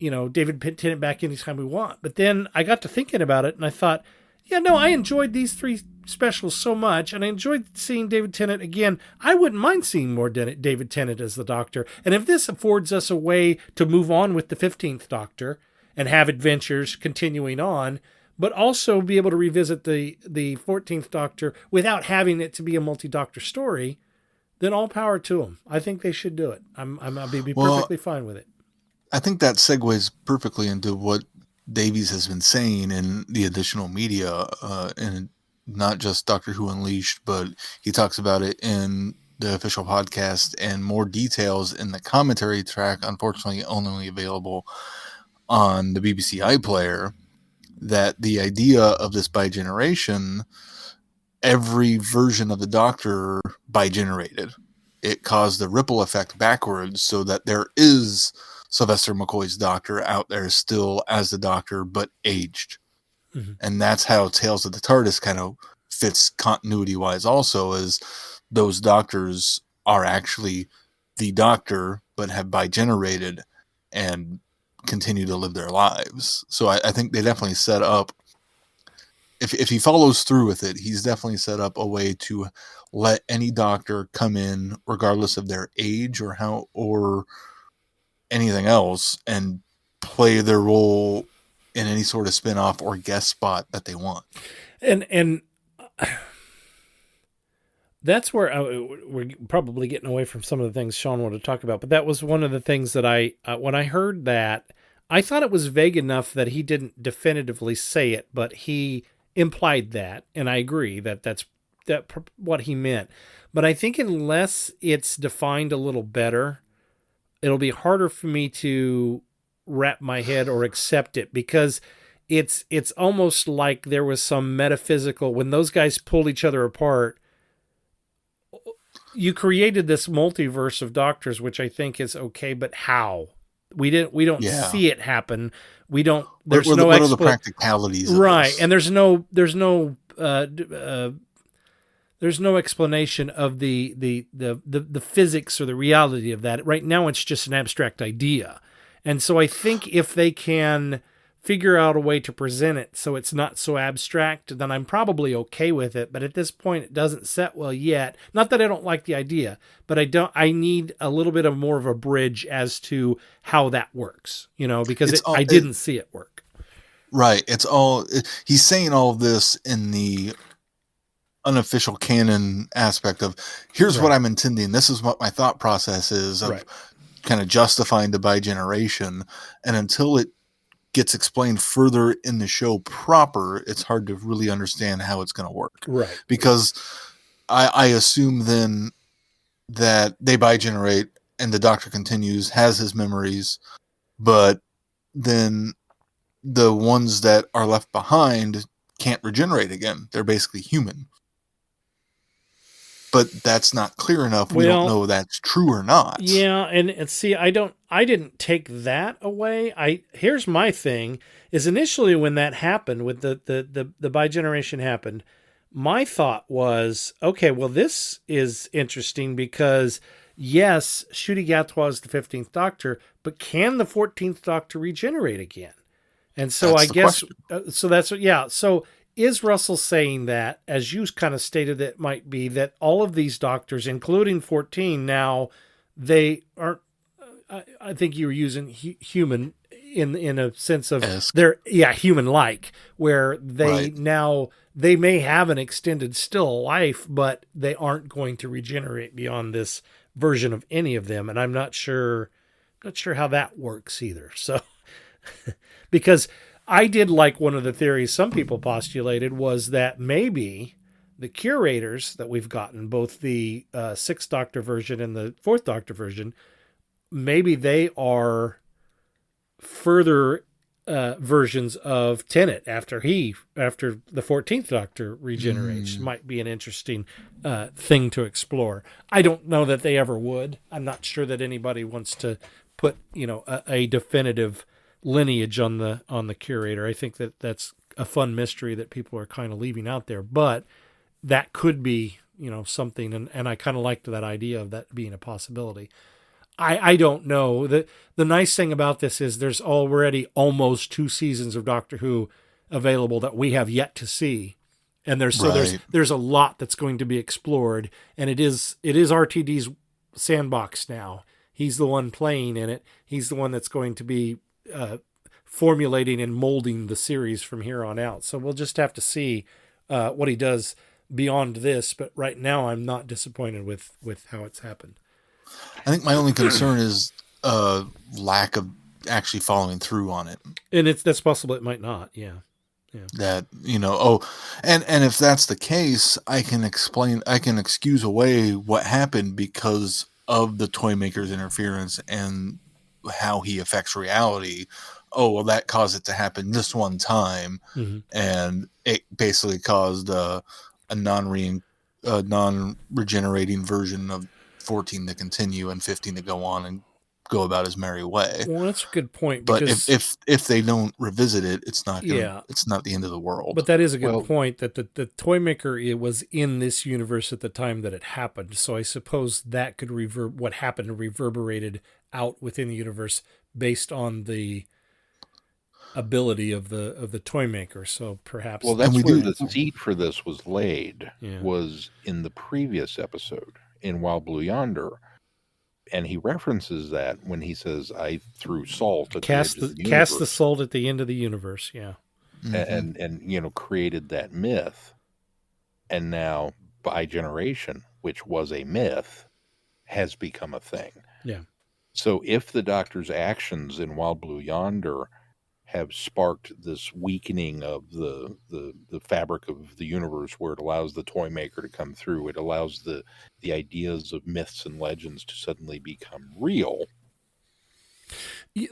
David Tennant back anytime we want. But then I got to thinking about it and I thought, I enjoyed these 3 specials so much, and I enjoyed seeing David Tennant again. I wouldn't mind seeing more David Tennant as the Doctor. And if this affords us a way to move on with the 15th Doctor and have adventures continuing on, but also be able to revisit the 14th Doctor without having it to be a multi-Doctor story, then all power to them. I think they should do it. I'll be perfectly fine with it. I think that segues perfectly into what Davies has been saying in the additional media, and not just Doctor Who Unleashed, but he talks about it in the official podcast and more details in the commentary track, unfortunately only available on the BBC iPlayer, that the idea of this bi-generation, every version of the Doctor bi-generated. It caused the ripple effect backwards so that there is Sylvester McCoy's Doctor out there still as the Doctor, but aged. Mm-hmm. And that's how Tales of the TARDIS kind of fits continuity-wise also, as those Doctors are actually the Doctor, but have bi-generated and continue to live their lives. So I think they definitely set up, if he follows through with it, he's definitely set up a way to let any Doctor come in, regardless of their age or anything else, and play their role in any sort of spin-off or guest spot that they want. And that's where we're probably getting away from some of the things Sean wanted to talk about, but that was one of the things that when I heard that, I thought it was vague enough that he didn't definitively say it, but he implied that, and I agree that's what he meant. But I think unless it's defined a little better, it'll be harder for me to wrap my head or accept it, because it's almost like there was some metaphysical, when those guys pulled each other apart, you created this multiverse of Doctors, which I think is okay, but how? We don't see it happen. What are the practicalities of right, this? and there's no explanation of the physics or the reality of that. Right now, it's just an abstract idea. And so I think if they can figure out a way to present it so it's not so abstract, then I'm probably okay with it. But at this point, it doesn't set well yet. Not that I don't like the idea, but I need a little bit of more of a bridge as to how that works, because I didn't see it work. Right. He's saying all of this in the unofficial canon aspect of, here's what I'm intending. This is what my thought process is of kind of justifying the bi-generation. And until it gets explained further in the show proper, it's hard to really understand how it's going to work. Right. Because I assume then that they bi-generate and the Doctor continues, has his memories, but then the ones that are left behind can't regenerate again. They're basically human. But that's not clear enough. We don't know that's true or not. Yeah, and see, I didn't take that away. Here's my thing is initially when that happened, with the bigeneration happened, my thought was, okay, well, this is interesting because yes, Ncuti Gatwa is the 15th Doctor, but can the 14th Doctor regenerate again? And so That's I the guess question. so that's yeah. So is Russell saying that, as you kind of stated, that might be that all of these doctors, including 14, now they aren't. I think you were using human in a sense of they're human like, where they now they may have an extended still life, but they aren't going to regenerate beyond this version of any of them, and I'm not sure how that works either. So because I did like one of the theories some people postulated was that maybe the curators that we've gotten, both the 6th Doctor version and the 4th Doctor version, maybe they are further versions of Tennant after the 14th Doctor regenerates. Might be an interesting thing to explore. I don't know that they ever would. I'm not sure that anybody wants to put a definitive lineage on the curator. I think that's a fun mystery that people are kind of leaving out there, but that could be something, and I kind of liked that idea of that being a possibility. I don't know. The nice thing about this is there's already almost 2 seasons of Doctor Who available that we have yet to see, and there's a lot that's going to be explored, and it is RTD's sandbox now. He's the one playing in it. He's the one that's going to be formulating and molding the series from here on out. So we'll just have to see what he does beyond this. But right now, I'm not disappointed with how it's happened. I think my only concern is lack of actually following through on it. And that's possible. It might not. Yeah. That and if that's the case, I can excuse away what happened because of the Toymaker's interference and how he affects reality. Oh, well, that caused it to happen this one time, and it basically caused a non-regenerating version of 14 to continue and 15 to go on and go about his merry way. Well, that's a good point. But Because if they don't revisit it, it's not it's not the end of the world. But that is a good point, that the Toymaker was in this universe at the time that it happened. So I suppose that could what happened reverberated out within the universe based on the ability of the Toymaker. So perhaps that's where the seed for this was laid. Was in the previous episode in Wild Blue Yonder. And he references that when he says, "I threw salt at cast the salt at the end of the universe." Yeah, and created that myth, and now bigeneration, which was a myth, has become a thing. Yeah. So if the Doctor's actions in Wild Blue Yonder have sparked this weakening of the fabric of the universe, where it allows the Toymaker to come through, it allows the ideas of myths and legends to suddenly become real.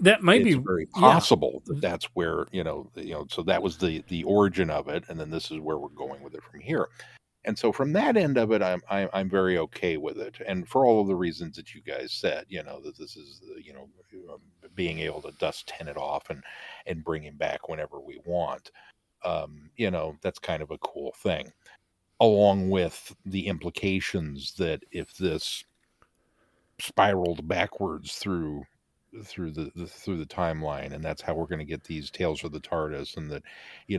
That might be very possible that that's where so that was the origin of it, and then this is where we're going with it from here. And so from that end of it, I'm very okay with it, and for all of the reasons that you guys said, that this is being able to dust Tennant off and bring him back whenever we want. That's kind of a cool thing, along with the implications that if this spiraled backwards through the timeline, and that's how we're going to get these Tales of the TARDIS, and that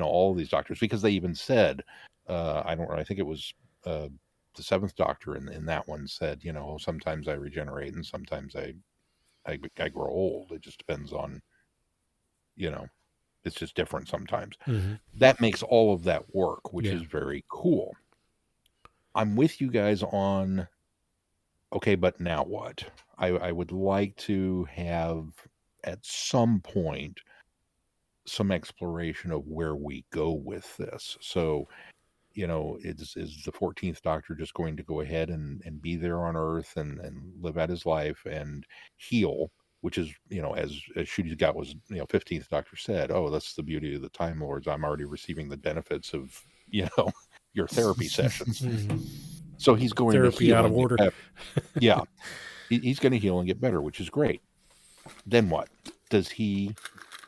all these Doctors, because they even said I think it was the 7th Doctor in that one said, sometimes I regenerate and sometimes I grow old. It just depends on, it's just different sometimes. That makes all of that work, which is very cool. I'm with you guys on, okay, but now what? I would like to have at some point some exploration of where we go with this. So is the 14th Doctor just going to go ahead and be there on Earth and live out his life and heal, which is, as Ncuti Gat was, 15th Doctor said, oh, that's the beauty of the Time Lords. I'm already receiving the benefits of, your therapy sessions. Mhm. So he's going Therapy to heal out of and get order. better. Yeah. He's going to heal and get better, which is great. Then what? Does he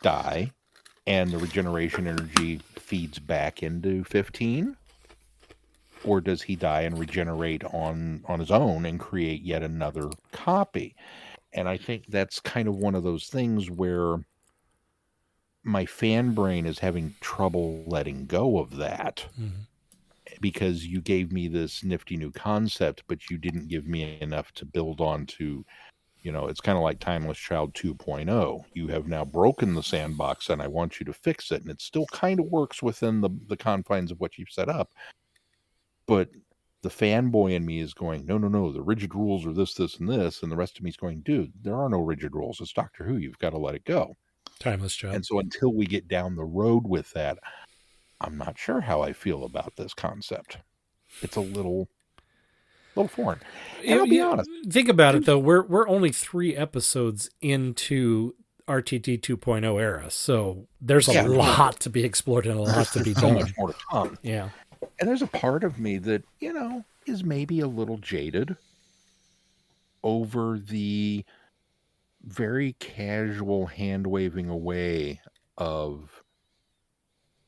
die and the regeneration energy feeds back into 15? Or does he die and regenerate on his own and create yet another copy? And I think that's kind of one of those things where my fan brain is having trouble letting go of that. Mm-hmm. Because you gave me this nifty new concept, but you didn't give me enough to build on to, it's kind of like Timeless Child 2.0. You have now broken the sandbox and I want you to fix it. And it still kind of works within the confines of what you've set up. But the fanboy in me is going, no, the rigid rules are this, and this. And the rest of me is going, dude, there are no rigid rules. It's Doctor Who. You've got to let it go. Timeless Child. And so until we get down the road with that, I'm not sure how I feel about this concept. It's a little foreign. And I'll be honest. Think about it though. We're only 3 episodes into RTD 2.0 era, so there's a lot to be explored and a lot to be done. So much more to come. Yeah. And there's a part of me that, is maybe a little jaded over the very casual hand waving away of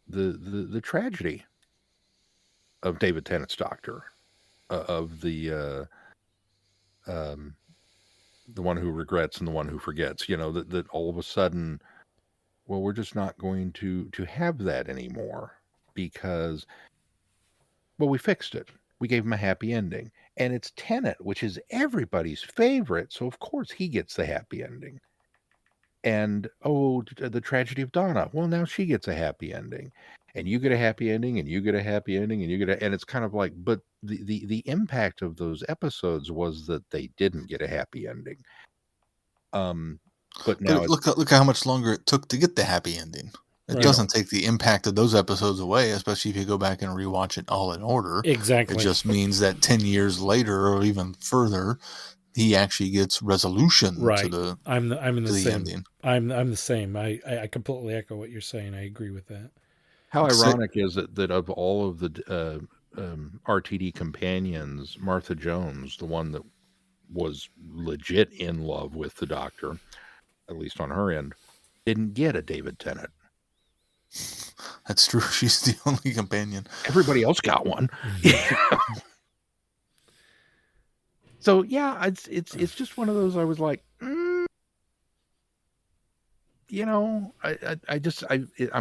the tragedy of David Tennant's Doctor, of the one who regrets and the one who forgets, that all of a sudden, well, we're just not going to have that anymore because, well, we fixed it. We gave him a happy ending, and it's Tennant, which is everybody's favorite. So of course he gets the happy ending. And, the tragedy of Donna. Well, now she gets a happy ending. And you get a happy ending, and you get a happy ending, and it's kind of like, but the impact of those episodes was that they didn't get a happy ending. But now look how much longer it took to get the happy ending. It doesn't take the impact of those episodes away, especially if you go back and rewatch it all in order. Exactly. It just means that 10 years later, or even further, he actually gets resolution to the I'm in the same ending. I'm the same. I completely echo what you're saying. I agree with that. How ironic is it that of all of the RTD companions, Martha Jones, the one that was legit in love with the Doctor, at least on her end, didn't get a David Tennant. That's true. She's the only companion. Everybody else got one. So yeah, it's just one of those. I was like, I'm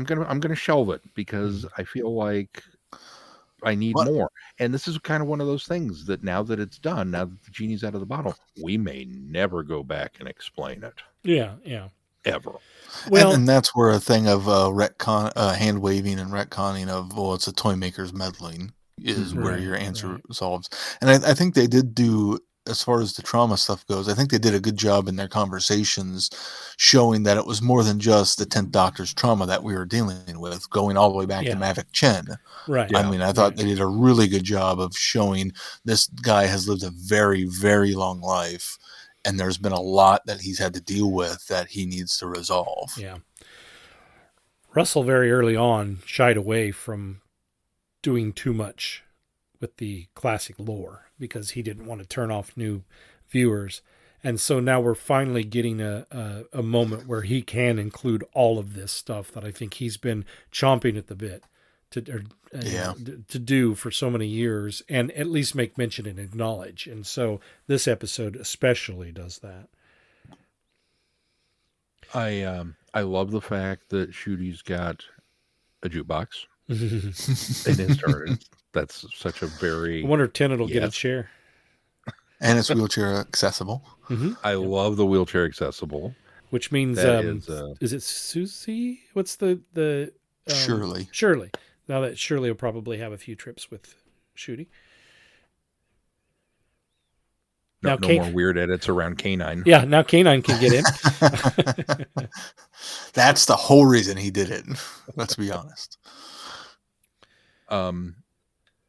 gonna shelve it because I feel like I need more. And this is kind of one of those things that now that it's done, now that the genie's out of the bottle, we may never go back and explain it. Yeah. Ever. Well, and that's where a thing of hand waving and retconning of, well, it's a toy maker's meddling is where your answer solves. And I think they did do, as far as the trauma stuff goes, I think they did a good job in their conversations showing that it was more than just the 10th Doctor's trauma that we were dealing with, going all the way back to Mavic Chen. Right. I mean, I thought they did a really good job of showing this guy has lived a very, very long life. And there's been a lot that he's had to deal with that he needs to resolve. Yeah. Russell very early on shied away from doing too much with the classic lore because he didn't want to turn off new viewers. And so now we're finally getting a moment where he can include all of this stuff that I think he's been chomping at the bit to do for so many years, and at least make mention and acknowledge. And so this episode especially does that. I love the fact that Ncuti's got a jukebox in his turn. That's such a very... I wonder if Tennant will get a chair. And it's wheelchair accessible. Mm-hmm. I love the wheelchair accessible. Which means, is it Susie? What's the Shirley. Shirley. Now that Shirley will probably have a few trips with Ncuti. No more weird edits around K9. Yeah, now K9 can get in. That's the whole reason he did it. Let's be honest.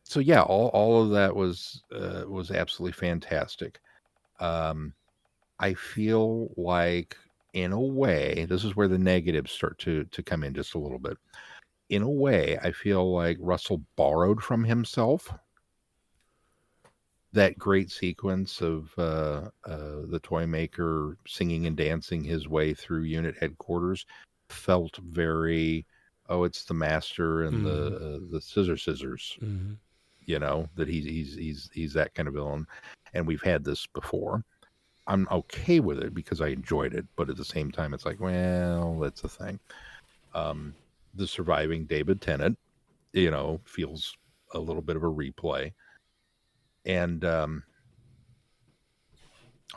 So yeah, all of that was absolutely fantastic. I feel like, in a way, this is where the negatives start to come in just a little bit. In a way, I feel like Russell borrowed from himself. That great sequence of the toy maker singing and dancing his way through unit headquarters felt very, oh, it's the master and the scissors. Mm-hmm. You know, that he's that kind of villain, and we've had this before. I'm okay with it because I enjoyed it, but at the same time, it's like, well, that's the thing. The surviving David Tennant, you know, feels a little bit of a replay. And what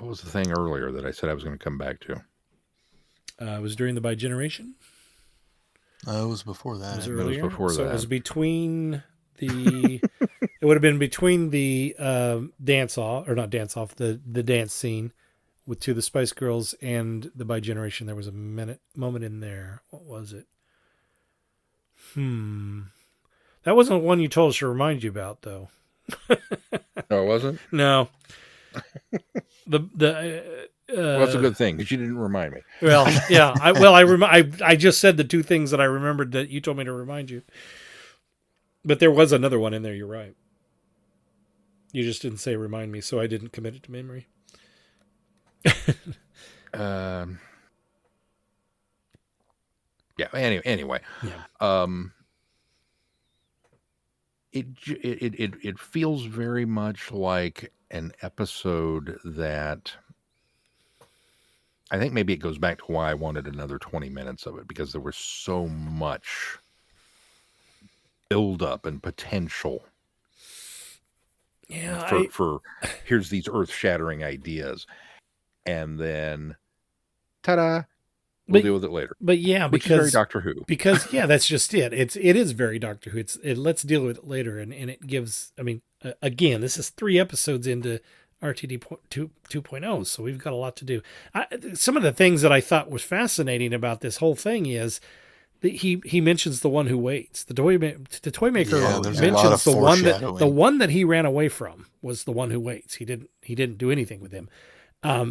was the thing earlier that I said I was going to come back to? It was during the By Generation. It was before that. It was earlier. earlier. It was before so that. It was between the. It would have been between the dance off, or not dance off, the dance scene with To the Spice Girls and the By Generation. There was a moment in there. What was it? That wasn't one you told us to remind you about, though. No, it wasn't? No. Well, that's a good thing because you didn't remind me. Well, yeah. I just said the two things that I remembered that you told me to remind you. But there was another one in there. You're right. You just didn't say remind me, so I didn't commit it to memory. Yeah. Anyway. Yeah. It feels very much like an episode that I think maybe it goes back to why I wanted another 20 minutes of it, because there was so much build up and potential. Yeah. For here's these earth shattering ideas, and then ta-da, we'll deal with it later. But yeah, which because is very Doctor Who. Because yeah, that's just it. It is very Doctor Who. Let's deal with it later, and it gives. I mean, again, this is 3 episodes into RTD 2.0, so we've got a lot to do. Some of the things that I thought was fascinating about this whole thing is that he mentions the one who waits. The toy maker mentions the one that he ran away from was the one who waits. He didn't do anything with him.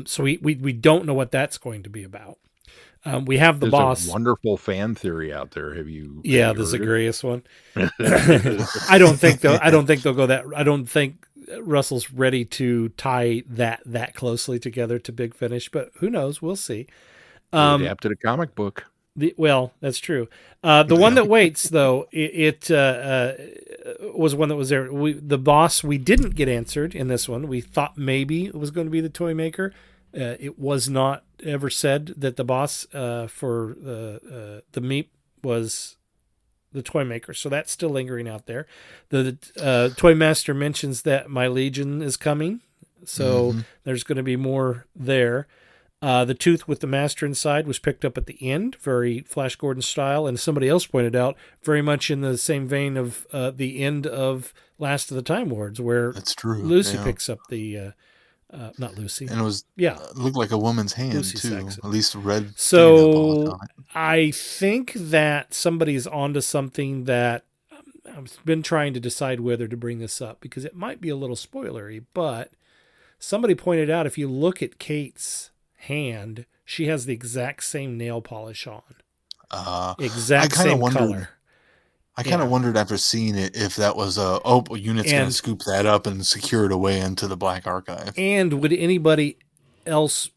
So we don't know what that's going to be about. We have the boss. There's a wonderful fan theory out there. Have you? Yeah, the Zagreus one. I don't think they'll go that. I don't think Russell's ready to tie that closely together to Big Finish, but who knows? We'll see. Adapted a comic book. Well, that's true. The one that waits, though, it was one that was there. The boss we didn't get answered in this one. We thought maybe it was going to be the toy maker. It was not ever said that the boss for the Meep was the toy maker, so that's still lingering out there. The toy master mentions that My Legion is coming, so there's going to be more there. The tooth with the master inside was picked up at the end, very Flash Gordon style, and somebody else pointed out very much in the same vein of the end of Last of the Time Lords, where that's true. Lucy picks up the not Lucy, and it was looked like a woman's hand Lucy too, Saxon. at least red. So I think that somebody's onto something that I've been trying to decide whether to bring this up because it might be a little spoilery, but somebody pointed out if you look at Kate's hand, she has the exact same nail polish on. Exact same color. I kind of wondered after seeing it if that was Unit's going to scoop that up and secure it away into the Black Archive. And would anybody else?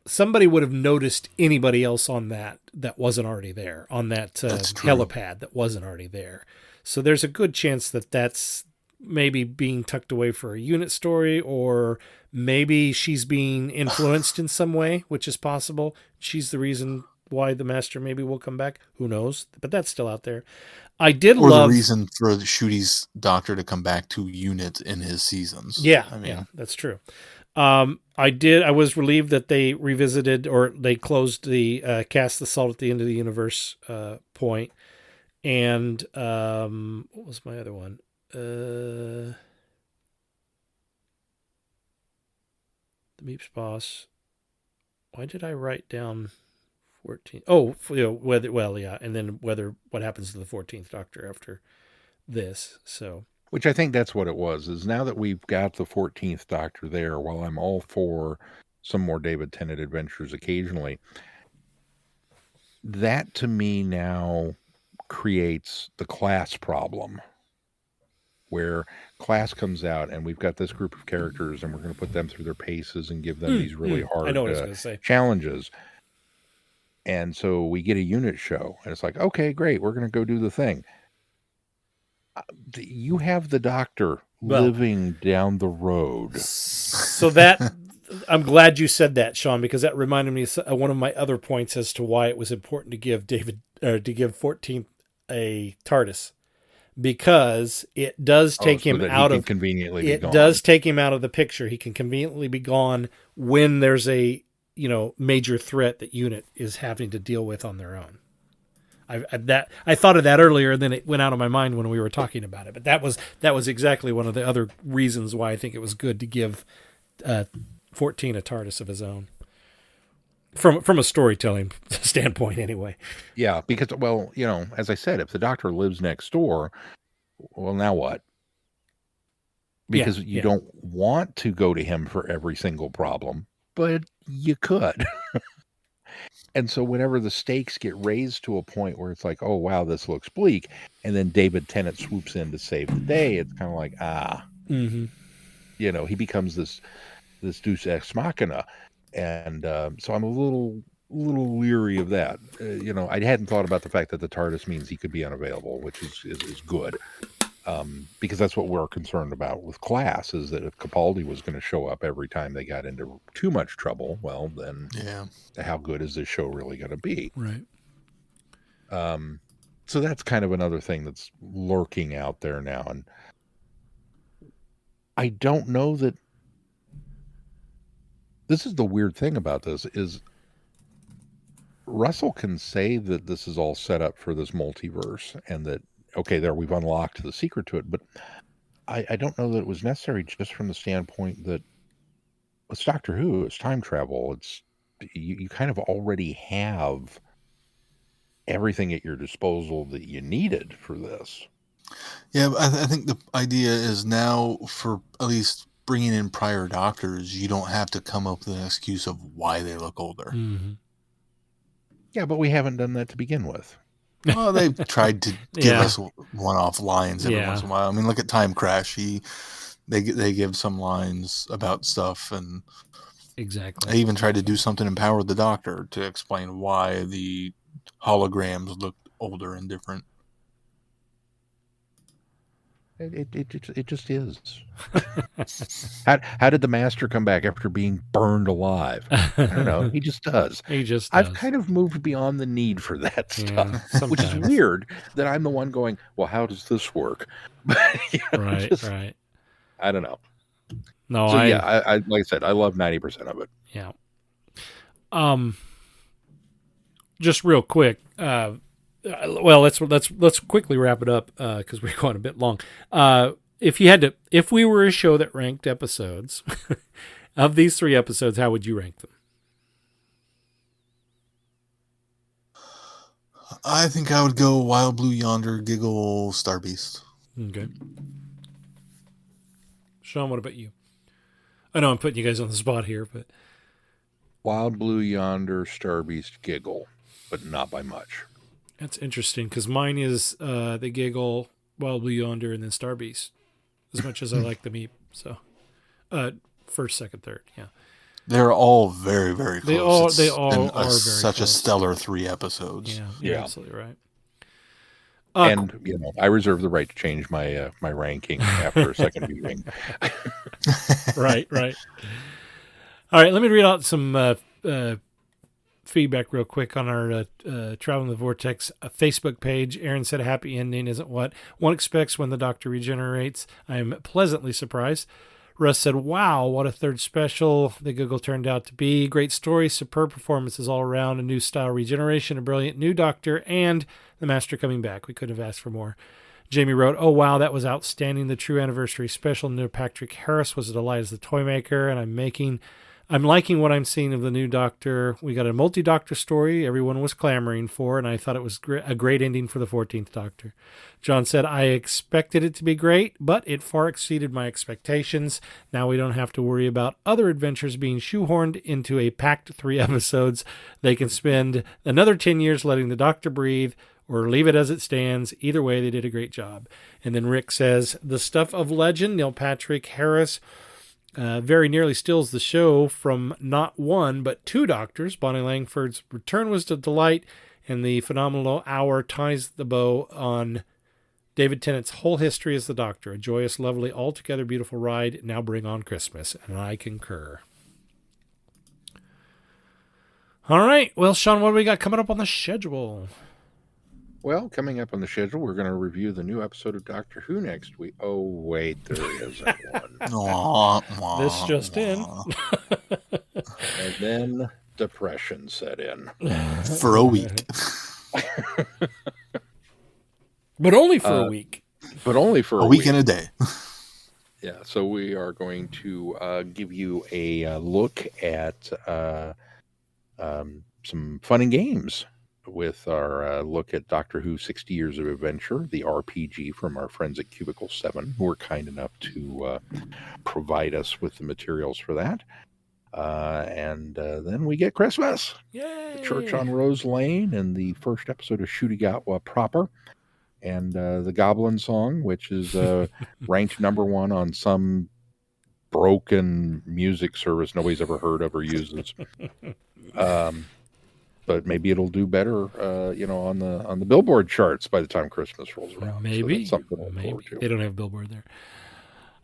Somebody would have noticed anybody else on that wasn't already there, on that helipad that wasn't already there. So there's a good chance that that's maybe being tucked away for a Unit story, or maybe she's being influenced in some way, which is possible. She's the reason why the Master maybe will come back. Who knows? But that's still out there. I did love the reason for Shooty's Doctor to come back to Unit in his seasons. Yeah, that's true. I was relieved that they revisited, or they closed the Cast the Salt at the End of the Universe point. And what was my other one? The Meep's boss. Why did I write down 14? Oh, and then what happens to the 14th Doctor after this? So Which I think that's what it was, is now that we've got the 14th Doctor there, while I'm all for some more David Tennant adventures occasionally, that to me now creates the class problem, where class comes out and we've got this group of characters and we're going to put them through their paces and give them these really hard I know what I was going to say. challenges. And so we get a unit show and it's like, okay, great, we're going to go do the thing. You have the Doctor living down the road. So that, I'm glad you said that, Sean, because that reminded me of one of my other points as to why it was important to give to give 14th a TARDIS, because it does take him out of conveniently. It does take him out of the picture. He can conveniently be gone when there's a major threat that unit is having to deal with on their own. I thought of that earlier, and then it went out of my mind when we were talking about it. But that was exactly one of the other reasons why I think it was good to give 14 a TARDIS of his own, from a storytelling standpoint, anyway. Yeah, because as I said, if the Doctor lives next door, well, now what? Because you don't want to go to him for every single problem, but you could. And so whenever the stakes get raised to a point where it's like, oh, wow, this looks bleak, and then David Tennant swoops in to save the day, it's kind of like, he becomes this deus ex machina. And so I'm a little leery of that. I hadn't thought about the fact that the TARDIS means he could be unavailable, which is good. Because that's what we're concerned about with class, is that if Capaldi was going to show up every time they got into too much trouble, well, then how good is this show really going to be? Right. So that's kind of another thing that's lurking out there now. And I don't know that this is the weird thing about this is Russell can say that this is all set up for this multiverse and that, okay, there we've unlocked the secret to it, but I don't know that it was necessary, just from the standpoint that it's Doctor Who, it's time travel, it's you kind of already have everything at your disposal that you needed for this. Yeah, I think the idea is now, for at least bringing in prior Doctors, you don't have to come up with an excuse of why they look older. Mm-hmm. Yeah, but we haven't done that to begin with. Well, they've tried to give us one-off lines every once in a while. I mean, look at Time Crash. They give some lines about stuff, and exactly. they even tried to do something in Power of the Doctor to explain why the holograms looked older and different. It just is. How did the Master come back after being burned alive? I don't know. He just does. I've kind of moved beyond the need for that stuff, which is weird that I'm the one going, well, how does this work? Right. I don't know. No, so, I like I said, I love 90% of it. Yeah. Just real quick. Well, let's quickly wrap it up because we're going a bit long. If we were a show that ranked episodes of these 3 episodes, how would you rank them? I think I would go Wild Blue Yonder, Giggle, Star Beast. Okay. Sean, what about you? I know I'm putting you guys on the spot here, but Wild Blue Yonder, Star Beast, Giggle, but not by much. That's interesting because mine is the Giggle, Wild Blue Yonder, and then Star Beast. As much as I like the Meep, so first, second, third, yeah. They're all very, very close. They all are very such close. A stellar 3 episodes. Yeah, you're absolutely right. And I reserve the right to change my my ranking after a second viewing. Right. All right, let me read out some feedback real quick on our Traveling the Vortex Facebook page. Aaron said, a happy ending isn't what one expects when the Doctor regenerates. I am pleasantly surprised. Russ said, wow, what a third special the Giggle turned out to be. Great story, superb performances all around, a new style regeneration, a brilliant new Doctor, and the Master coming back. We couldn't have asked for more. Jamie wrote, oh, wow, that was outstanding. The true anniversary special. Neil Patrick Harris was a delight as the toy maker, and I'm making I'm liking what I'm seeing of the new Doctor. We got a multi-Doctor story everyone was clamoring for, and I thought it was a great ending for the 14th Doctor. John said, I expected it to be great, but it far exceeded my expectations. Now we don't have to worry about other adventures being shoehorned into a packed 3 episodes. They can spend another 10 years letting the Doctor breathe, or leave it as it stands. Either way, they did a great job. And then Rick says, the stuff of legend, Neil Patrick Harris, very nearly steals the show from not 1, but 2 Doctors. Bonnie Langford's return was a delight, and the phenomenal hour ties the bow on David Tennant's whole history as the Doctor. A joyous, lovely, altogether beautiful ride. Now bring on Christmas. And I concur. All right. Well, Sean, what do we got coming up on the schedule? Well, coming up on the schedule, we're going to review the new episode of Doctor Who next week. Oh, wait, there isn't one. This just in. And then depression set in. For a week. But only for a week. But only for a week and a day. Yeah, so we are going to give you a look at some fun and games with our look at Doctor Who 60 Years of Adventure, the RPG from our friends at Cubicle 7, who were kind enough to provide us with the materials for that. And then we get Christmas. Yay! The Church on Rose Lane and the first episode of Shootigatwa proper. And the Goblin Song, which is ranked number 1 on some broken music service nobody's ever heard of or uses. But maybe it'll do better, on the Billboard charts by the time Christmas rolls around. Maybe. So that's something to look forward to. They don't have Billboard there.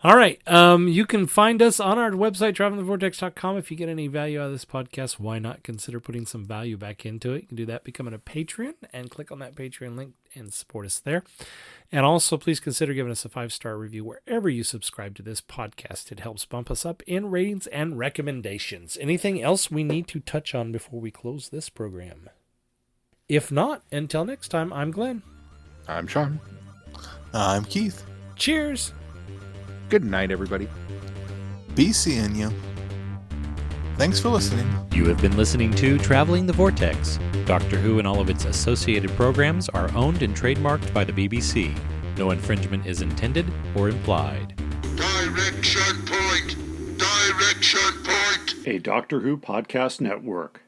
All right. You can find us on our website, travelingthevortex.com. If you get any value out of this podcast, why not consider putting some value back into it? You can do that, becoming a Patreon, and click on that Patreon link and support us there. And also, please consider giving us a 5-star review wherever you subscribe to this podcast. It helps bump us up in ratings and recommendations. Anything else we need to touch on before we close this program? If not, until next time, I'm Glenn. I'm Sean. I'm Keith. Cheers. Good night, everybody. Be seeing you. Thanks for listening. You have been listening to Traveling the Vortex. Doctor Who and all of its associated programs are owned and trademarked by the BBC. No infringement is intended or implied. Direction point! Direction point! A Doctor Who podcast network.